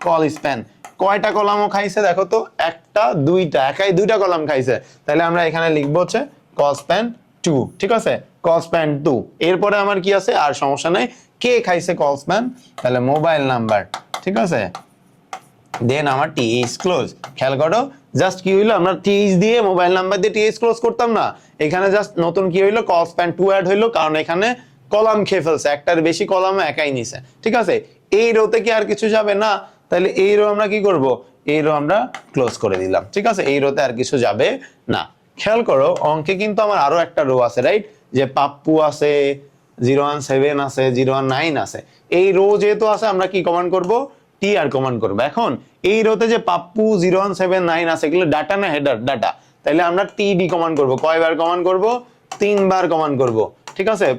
কল স্প্যান। কয়টা কলামও খাইছে দেখো তো, একটা দুইটা, একাই দুইটা কলাম খাইছে, তাহলে আমরা এখানে লিখবো হচ্ছে কল স্প্যান 2, ঠিক আছে, কল স্প্যান 2। এরপরে আমার কি আছে, আর সমস্যা নাই, কে খাইছে কল স্প্যান, তাহলে মোবাইল নাম্বার, ঠিক আছে, দেন আমার টিএইচ ক্লোজ। খেয়াল করো জাস্ট কি হইলো, আমরা টিএইচ দিয়ে মোবাইল নাম্বার দিয়ে টিএইচ ক্লোজ করতাম না, এখানে জাস্ট নতুন কি হইলো, কল স্প্যান 2 অ্যাড হইলো, কারণ এখানে কলাম খেয়ে ফেলছে, একটার বেশি কলাম একাই নিছে, ঠিক আছে। এই রোতে কি আর কিছু যাবে না, তাহলে এই রো আমরা কি করব, এই রো আমরা ক্লোজ করে দিলাম, ঠিক আছে, এই রোতে আর কিছু যাবে না। খেয়াল করো অঙ্কে কিন্তু আমার আরো একটা রো আছে, রাইট, যে পাপ্পু আছে, 017 আছে, 019 আছে। এই রো যেহেতু আছে আমরা কি কমান্ড করব, টি আর কমান্ড করবো। এখন এই রোতে যে পাপ্পু 0179 আছে, এগুলো ডাটা না হেডার, ডাটা, তাহলে আমরা টিডি কমান্ড করব। কয়বার কমান্ড করব, 3বার কমান্ড করব, ঠিক আছে।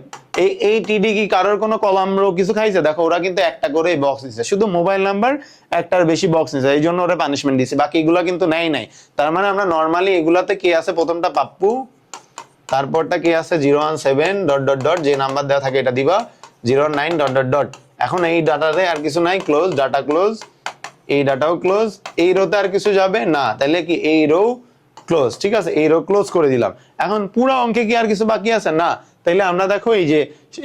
এই টিডি কি কারোর কোনো কলাম রো কিছু খাইছে, দেখো ওরা কিন্তু একটা করে বক্স দিছে, শুধু মোবাইল নাম্বার একটার বেশি বক্স নিছে, এই জন্য ওরা পানিশমেন্ট দিছে, বাকি এগুলা কিন্তু নাই। তার মানে আমরা নরমালি এগুলাতে কে আছে, প্রথমটা পাপ্পু, তারপরটা কি আছে 017 ডট ডট ডট, যে নাম্বার দেওয়া থাকে এটা দিবা, 09 ডট ডট ডট। এখন এই ডাটাতে আর কিছু নাই, ক্লোজ, ডাটা ক্লোজ, এই ডাটাও ক্লোজ, এই রোতে আর কিছু যাবে না, তাহলে কি এই রো ক্লোজ, ঠিক আছে, এই রো ক্লোজ করে দিলাম। এখন পুরো অঙ্কে কি আর কিছু বাকি আছে না, তাইলে আমরা দেখো এই যে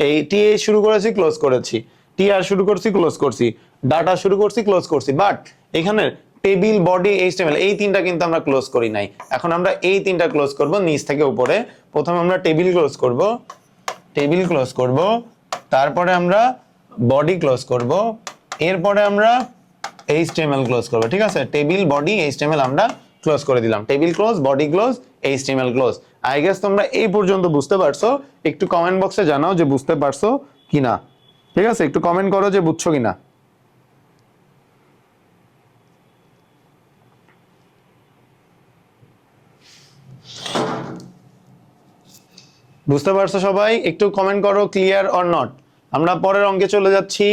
এই টি এ শুরু করেছি ক্লোজ করেছি, টি আর শুরু করছি ক্লোজ করছি, ডাটা শুরু করছি ক্লোজ করছি, বাট এখানে টেবিল, বডি, এইচটিএমএল এই তিনটা কিন্তু আমরা ক্লোজ করি নাই। এখন আমরা এই তিনটা ক্লোজ করব নিচ থেকে উপরে। প্রথমে আমরা টেবিল ক্লোজ করব, টেবিল ক্লোজ করব, তারপরে আমরা বডি ক্লোজ করব, এরপরে আমরা এইচটিএমএল ক্লোজ করব, ঠিক আছে, টেবিল, বডি, এইচটিএমএল আমরা ক্লোজ করে দিলাম, table close, body close, HTML close. I guess তোমরা এই পর্যন্ত বুঝতে পারছো, একটু কমেন্ট বক্সে জানাও যে বুঝতে পারছো কিনা, ঠিক আছে, একটু কমেন্ট করো যে বুঝছো কিনা। বুঝতে পারছো সবাই, একটু কমেন্ট করো ক্লিয়ার অর নট। আমরা পরের অঙ্কে চলে যাচ্ছি।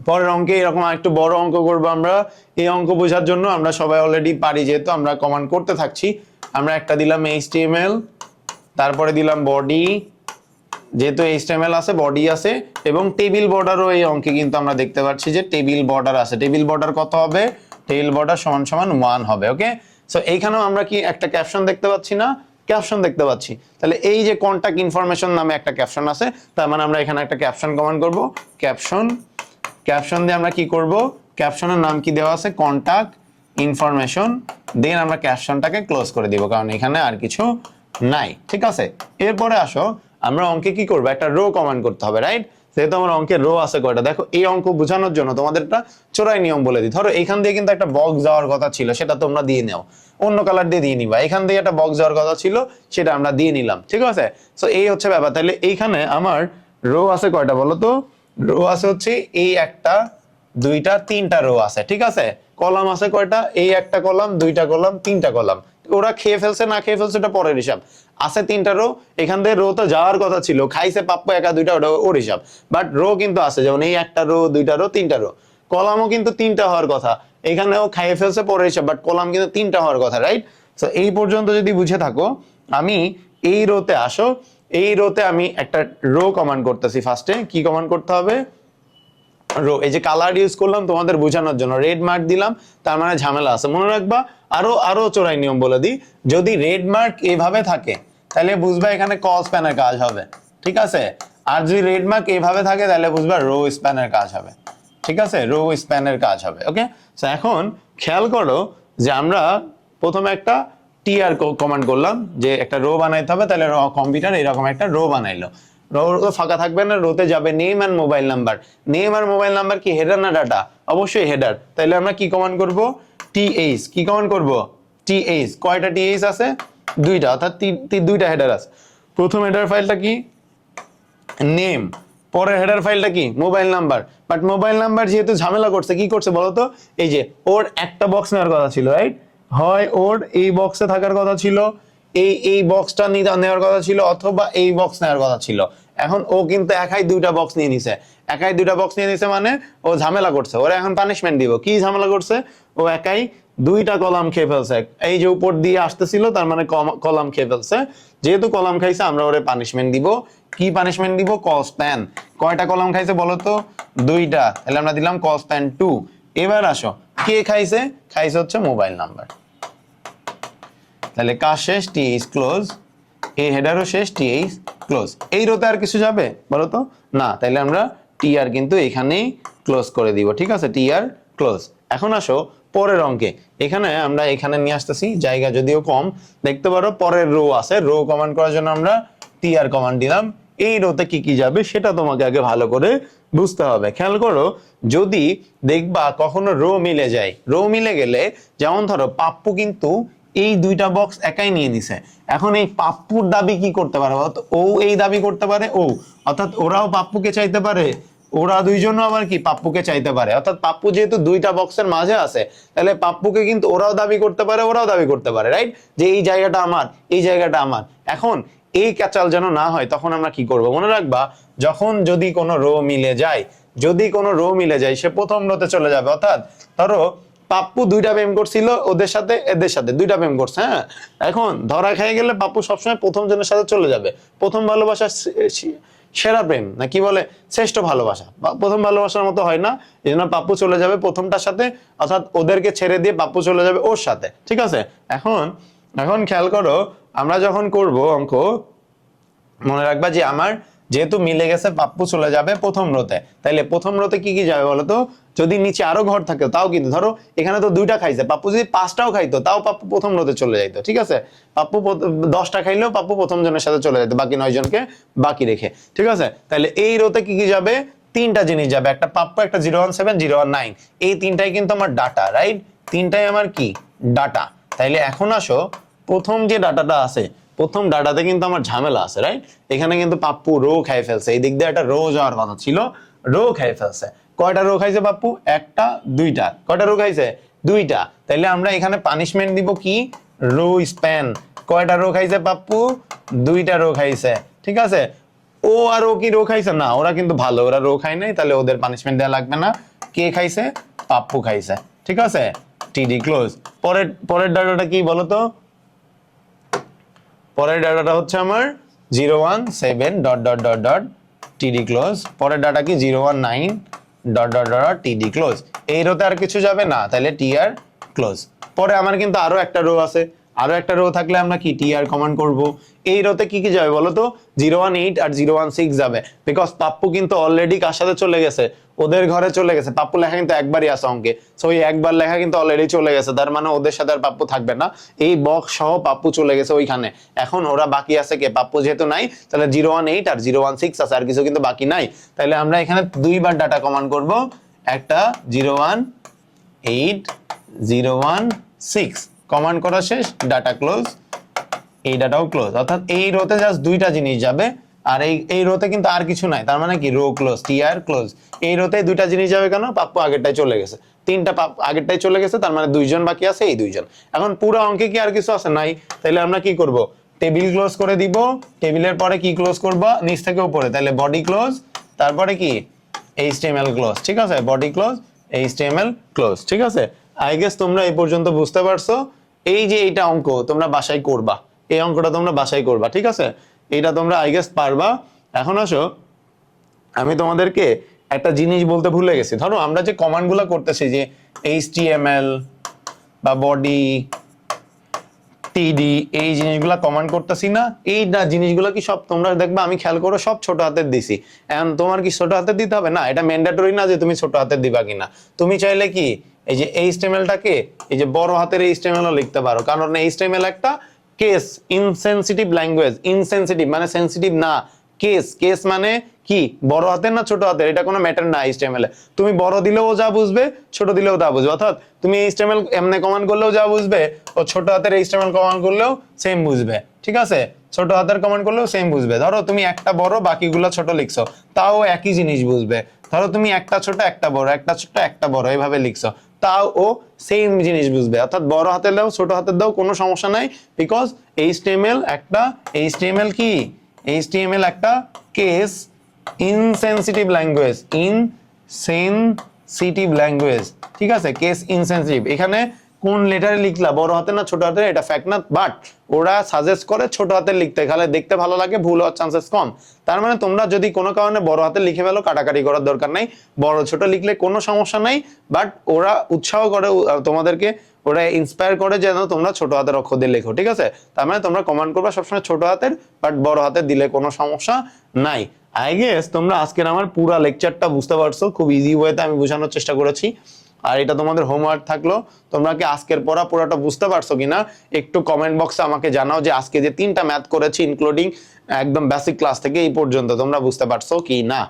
পরের অঙ্কে এরকম একটু বড় অঙ্ক করবো আমরা। এই অঙ্ক বোঝার জন্য আমরা সবাই অলরেডি পারি, যেহেতু আমরা কমান্ড করতে থাকছি। আমরা একটা দিলাম এইচটিএমএল, তারপরে দিলাম বডি, যেহেতু এইচটিএমএল আছে, বডি আছে, এবং টেবিল বর্ডারও এই অঙ্কে কিন্তু আমরা দেখতে পাচ্ছি যে টেবিল বর্ডার আছে। টেবিল বর্ডার কত হবে, টেবিল বর্ডার সমান সমান 1 হবে, ওকে। সো এইখানেও আমরা কি একটা ক্যাপশন দেখতে পাচ্ছি না, ক্যাপশন দেখতে পাচ্ছি। তাহলে এই যে কন্টাক্ট ইনফরমেশন নামে একটা ক্যাপশন আছে, তার মানে আমরা এখানে একটা ক্যাপশন কমান্ড করব, ক্যাপশন। ক্যাপশন দিয়ে আমরা কি করব, ক্যাপশনের নাম কি দেওয়া আছে, কন্টাক্ট ইনফরমেশন, দেন আমরা ক্যাপশনটাকে ক্লোজ করে দিব, কারণ এখানে আর কিছু নাই, ঠিক আছে। এরপরে আসো আমরা অঙ্কে কি করব, একটা রো কমান্ড করতে হবে, রাইট। যেহেতু আমার অঙ্কের রো আছে কয়টা, দেখো এই অঙ্ক বোঝানোর জন্য তোমাদের একটা চোরাই নিয়ম বলে দিই। ধরো এখান দিয়ে কিন্তু একটা বক্স যাওয়ার কথা ছিল, সেটা তোমরা দিয়ে নাও, অন্য কালার দিয়ে নিবা। এখান দিয়ে একটা বক্স যাওয়ার কথা ছিল, সেটা আমরা দিয়ে নিলাম, ঠিক আছে। সো এই হচ্ছে ব্যাপার। তাহলে এইখানে আমার রো আছে কয়টা বলো তো, রো আছে হচ্ছে এই একটা, দুইটা, তিনটা রো আছে, ঠিক আছে। কলাম আছে কয়টা, এই একটা কলাম, দুইটা কলাম, তিনটা কলাম। ওরা খেয়ে ফেলছে না খেয়ে ফেলছে এটা পরের হিসাব, আছে তিনটা রো। এখান থেকে রো তো যাওয়ার কথা ছিল, খাইছে পাপ্পু একা দুইটা, ওটা ওর হিসাব, বাট রো কিন্তু আছে, যেমন এই একটা রো, দুইটা রো, তিনটা রো। কলামও কিন্তু তিনটা হওয়ার কথা, এখানেও খাইয়ে ফেলছে পরের হিসাব, বাট কলাম কিন্তু তিনটা হওয়ার কথা, রাইট। সো এই পর্যন্ত যদি বুঝে থাকো, আমি এই রোতে আসো, এই রোতে আমি একটা রো কমান্ড করতেছি। ফার্স্টে কি কমান্ড করতে হবে, রো। এই যে কালার ইউজ করলাম তোমাদের বোঝানোর জন্য, রেড মার্ক দিলাম, তার মানে ঝামেলা আছে, মনে রাখবা। আরো চোরাই নিয়ম বলে দিই, যদি রেড মার্ক এভাবে থাকে তাহলে বুঝবা এখানে কল স্প্যানের কাজ হবে, ঠিক আছে। আর যদি রেড মার্ক এভাবে থাকে তাহলে বুঝবা রো স্প্যানের কাজ হবে, ঠিক আছে, রো স্প্যানের কাজ হবে, ওকে। সো এখন খেয়াল করো যে আমরা প্রথমে একটা টিআর কমান্ড করলাম, যে একটা রো বানাইতে হবে, তাহলে কম্পিউটার এরকম একটা রো বানাইলো। রো ফাঁকা থাকবে না, রোতে যাবে name and mobile number. Name আর মোবাইল নাম্বার কি হেডার না ডাটা, অবশ্যই হেডার। তাহলে আমরা কি কমান্ড করব, টিএইচ। কি কমান্ড করব, টিএইচ। কয়টা টিএইচ আছে, দুইটা, অর্থাৎ দুইটা হেডার আছে। প্রথম হেডার ফাইলটা কি, নেম, পরের হেডার ফাইলটা কি mobile number, but mobile number যেহেতু ঝামেলা করছে, কি করছে বলতো, এই যে ওর একটা বক্স নেওয়ার কথা ছিল, রাইট, হয় ওর এই বক্সে থাকার কথা ছিল, এই বক্সটা নেওয়ার কথা ছিল, অথবা এই বক্স নেওয়ার কথা ছিল। এখন ও কিন্তু একাই দুইটা বক্স নিয়ে নিছে, একাই দুইটা বক্স নিয়ে নিছে, মানে ও ঝামেলা করছে। ওরা এখন পানিশমেন্ট দিব, কি ঝামেলা করছে, ও একাই দুইটা কলাম খেয়ে ফেলছে। এই যে উপর দিয়ে আসতেছিল, তার মানে কলাম খেয়ে ফেলছে। যেহেতু কলাম খাইছে, আমরা ওরে পানিশমেন্ট দিব। কি পানিশমেন্ট দিব, কস্প্যান। কয়টা কলাম খাইছে বলতো, দুইটা, তাহলে আমরা দিলাম কস্প্যান 2। এবার আসো, কে খাইছে, খাইছে হচ্ছে মোবাইল নাম্বার। তাহলে কাজ শেষ, টিএইচ ক্লোজ, এই হেডারও শেষ, টিএইচ ক্লোজ। এই রোতে আর কিছু যাবে বলতো না, তাহলে আমরা টিআর কিন্তু এখানেই ক্লোজ করে দিব, ঠিক আছে, টিআর ক্লোজ। এখন আসো পরের অঙ্কে, এখানে আমরা এখানে নিয়ে আসতেছি, জায়গা যদিও কম, দেখতে পারো পরের রো আছে, রো কমান্ড করার জন্য আমরা টিআর কমান্ড দিলাম। এই রোতে কি কি যাবে সেটা তোমাকে আগে ভালো করে বুঝতে হবে। খেয়াল করো, যদি দেখবা কখনো রো মিলে যায়, রো মিলে গেলে, যেমন ধরো পাপ্পু কিন্তু এই দুইটা বক্স একাই নিয়ে নিছে, এখন এই পাপ্পুর দাবি কি করতে পারে, ও এই দাবি করতে পারে, ও অর্থাৎ ওরাও পাপ্পুকে চাইতে পারে, ওরা দুইজনও আবার কি পাপ্পুকে চাইতে পারে। অর্থাৎ পাপ্পু যেহেতু দুইটা বক্সের মাঝে আছে, তাহলে পাপ্পুকে কিন্তু ওরাও দাবি করতে পারে, ওরাও দাবি করতে পারে, রাইট, যে এই জায়গাটা আমার, এই জায়গাটা আমার। এখন এই ক্যাচাল যেন না হয়, তখন আমরা কি করব, মনে রাখবা, যখন যদি কোনো রো মিলে যায়, যদি কোনো রো মিলে যায়, সে প্রথম রোতে চলে যাবে। অর্থাৎ ধরো পাপ্পু দুইটা প্রেম করছিল, ওদের সাথে এদের সাথে দুইটা প্রেম করছে, হ্যাঁ, এখন ধরা খেয়ে গেলে পাপ্পু সবসময় প্রথম জনের সাথে চলে যাবে। প্রথম ভালোবাসা সেরা প্রেম, না কি বলে, শ্রেষ্ঠ ভালোবাসা, প্রথম ভালোবাসার মতো হয় না, এই জন্য পাপ্পু চলে যাবে প্রথমটার সাথে, অর্থাৎ ওদেরকে ছেড়ে দিয়ে পাপ্পু চলে যাবে ওর সাথে, ঠিক আছে। এখন এখন খেয়াল করো, আমরা যখন করব অঙ্ক, মনে রাখবা যে আমার যেহেতু মিলে গেছে, পাপ্পু চলে যাবে প্রথম রোতে, তাইলে প্রথম রোতে কি কি যাবে বলতো, যদি নিচে আরো ঘর থাকে তাও কিন্তু, ধরো এখানে তো দুইটা খাইছে, পাপ্পু যদি 5টাও খাইতো তাও পাপ্পু প্রথম রোতে চলে যাইতো, ঠিক আছে। পাপ্পু 10টা খাইলেও পাপ্পু প্রথম জনের সাথে চলে যেত, বাকি 9 জনকে বাকি রেখে, ঠিক আছে। তাহলে এই রোতে কি কি যাবে, তিনটা জিনিস যাবে, একটা পাপ্পু, একটা 017, 019, এই তিনটাই কিন্তু আমার ডাটা, রাইট, তিনটাই আমার কি ডাটা। তাইলে এখন আসো, প্রথম যে ডাটাটা আছে, প্রথম ডাটাতে কিন্তু আমার ঝামেলা আছে, রাইট, এখানে কিন্তু পাপ্পু রো খাই ফেলছে, এই দিক দিয়ে একটা রো যাওয়ার কথা ছিল, রো খাই ফেলছে। কয়টা রো খাইছে পাপ্পু, একটা, দুইটা, কয়টা রো খাইছে, দুইটা। তাইলে আমরা এখানে পানিশমেন্ট দিব কি, রো স্প্যান। কয়টা রো খাইছে পাপ্পু, দুইটা রো খাইছে, ঠিক আছে। ও আর ও কি রো খাইছে না, ওরা কিন্তু ভালো, ওরা রো খায় নাই, তাহলে ওদের পানিশমেন্ট দেওয়া লাগবে না। কে খাইছে, পাপ্পু খাইছে, ঠিক আছে, টিডি ক্লোজ। পরের ডাটাটা কি বলতো, পরের ডাটাটা হচ্ছে আমার 017 ডট ডট ডট ডট টিডি ক্লোজ। পরের ডাটা কি 019 ডট ডট ডট টিডি ক্লোজ। এই রোতে আর কিছু যাবে না, তাহলে টিআর ক্লোজ। পরে আমার কিন্তু আরো একটা রো আছে, আরো একটা রো থাকলে আমরা কি টিআর কমান্ড করব। এই রোতে কি কি যাবে বলো তো, 018 আর 016 যাবে, বিকজ পাপ্পু কিন্তু অলরেডি কার সাথে চলে গেছে, ওদের ঘরে চলে গেছে। পাপ্পু লেখা কিন্তু একবারই আছে অঙ্কে, সো এই একবার লেখা কিন্তু অলরেডি চলে গেছে, তার মানে ওদের সাথে আর পাপ্পু থাকবে না, এই বক্স সহ পাপ্পু চলে গেছে ওইখানে। এখন ওরা বাকি আছে কে, পাপ্পু যেহেতু নাই, তাহলে 018 আর 016 আছে, আর কিছু কিন্তু বাকি নাই। তাহলে আমরা এখানে দুইবার ডাটা কমান্ড করব, একটা 018 016 কমান্ড করা শেষ, ডাটা ক্লোজ, এই ডাটাও ক্লোজ। অর্থাৎ এই রোতে জাস্ট দুইটা জিনিস যাবে, আর এই রোতে কিন্তু আর কিছু নাই, তার মানে কি রো ক্লোজ, টিআর ক্লোজ। এই রোতে দুইটা জিনিস যাবে কেন, পাপ্পু আগেরটাই চলে গেছে, তিনটা আগেরটাই চলে গেছে, তার মানে দুইজন বাকি আছে, এই দুইজন। এখন পুরো অঙ্কে কি আর কিছু আছে নাই, তাহলে আমরা কি করব, টেবিল ক্লোজ করে দিব, টেবিলের পরে কি ক্লোজ করব, নিচ থেকে উপরে, তাহলে বডি ক্লোজ, তারপরে কি এইচটিএমএল ক্লোজ, ঠিক আছে, বডি ক্লোজ, এইচটিএমএল ক্লোজ, ঠিক আছে। আই গেস তোমরা এই পর্যন্ত বুঝতে পারছো। এই যে এইটা অঙ্ক তোমরা বাসায় করবা, এই অঙ্কটা তোমরা বাসায় করবা, ঠিক আছে, এইটা তোমরা আই গেস পারবা। এখন আসো, আমি তোমাদেরকে একটা জিনিস বলতে ভুলে গেছি। ধরো আমরা যে কমান্ডগুলো করতেছি, যে এইচটিএমএল বা বডি, টিডি, এই জিনিসগুলা কমান্ড করতেছি না, এই জিনিসগুলো কি সব তোমরা দেখবা, আমি খেয়াল করো সব ছোট হাতের দিছি। এখন তোমার কি ছোট হাতের দিতে হবে না, এটা ম্যান্ডেটরি না যে তুমি ছোট হাতের দিবা কিনা। তুমি চাইলে কি এই যে এইচটিএমএলটাকে এই যে বড় হাতের এইচটিএমএলও লিখতে পারো, কারণ এইচটিএমএল একটা কেস ইনসেনসিটিভ ল্যাঙ্গুয়েজ। ইনসেনসিটিভ মানে সেনসিটিভ না, কেস, কেস মানে কি বড় হাতের না ছোট হাতের, এটা কোনো ম্যাটার না এইচটিএমএল এ। তুমি বড় দিলেও যা বুঝবে, ছোট দিলেও তা বুঝবে। অর্থাৎ তুমি এইচটিএমএল এমনি কমান্ড করলেও যা বুঝবে, ও ছোট হাতের এইচটিএমএল কমান্ড করলেও সেম বুঝবে, ঠিক ঠিক আছে, ছোট হাতের কমেন্ট করলেও সেম বুঝবে। ধরো তুমি একটা বড় বাকিগুলো ছোট লিখছো, তাও একই জিনিস বুঝবে। ধরো তুমি একটা ছোট একটা বড়, একটা ছোট একটা বড় এইভাবে লিখছো, তাও ও সেম জিনিস বুঝবে। অর্থাৎ বড় হাতের দাও ছোট হাতের দাও কোনো সমস্যা নাই, বিকজ এইচটিএমএল একটা কেস ইনসেনসিটিভ ল্যাঙ্গুয়েজ, ঠিক আছে, কেস ইনসেনসিটিভ। এখানে কোন লেটারে লিখলা, বড় হাতে না ছোট হাতে, এটা ফ্যাক্ট না, বাট ওরা সাজেস্ট করে ছোট হাতে লিখতে, খালে দেখতে ভালো লাগে, ভুল হওয়ার চান্সেস কম। তার মানে তোমরা যদি কোনো কারণে বড় হাতে লিখে ফেলো, কাটাকাটি করার দরকার নাই, বড় ছোট লিখলে কোনো সমস্যা নাই। বাট ওরা উৎসাহ করে তোমাদেরকে, ওরা ইন্সপায়ার করে যেন তোমরা ছোট হাতের অক্ষর দিয়ে লেখো, ঠিক আছে। তার মানে তোমরা কমান্ড করবা সবসময় ছোট হাতের, বাট বড় হাতের দিলে কোনো সমস্যা নাই। আই গেস তোমরা আজকের আমার পুরো লেকচারটা বুঝতে পারছো, খুব ইজি ওয়েতে আমি বোঝানোর চেষ্টা করেছি। আর এটা তোমাদের হোমওয়ার্ক থাকলো, তোমরা কি আজকের পড়া পুরোটা বুঝতে পারছো কিনা একটু কমেন্ট বক্সে আমাকে জানাও, যে আজকে যে 3টা ম্যাথ করেছি ইনক্লুডিং একদম বেসিক ক্লাস থেকে এই পর্যন্ত তোমরা বুঝতে পারছো কি না।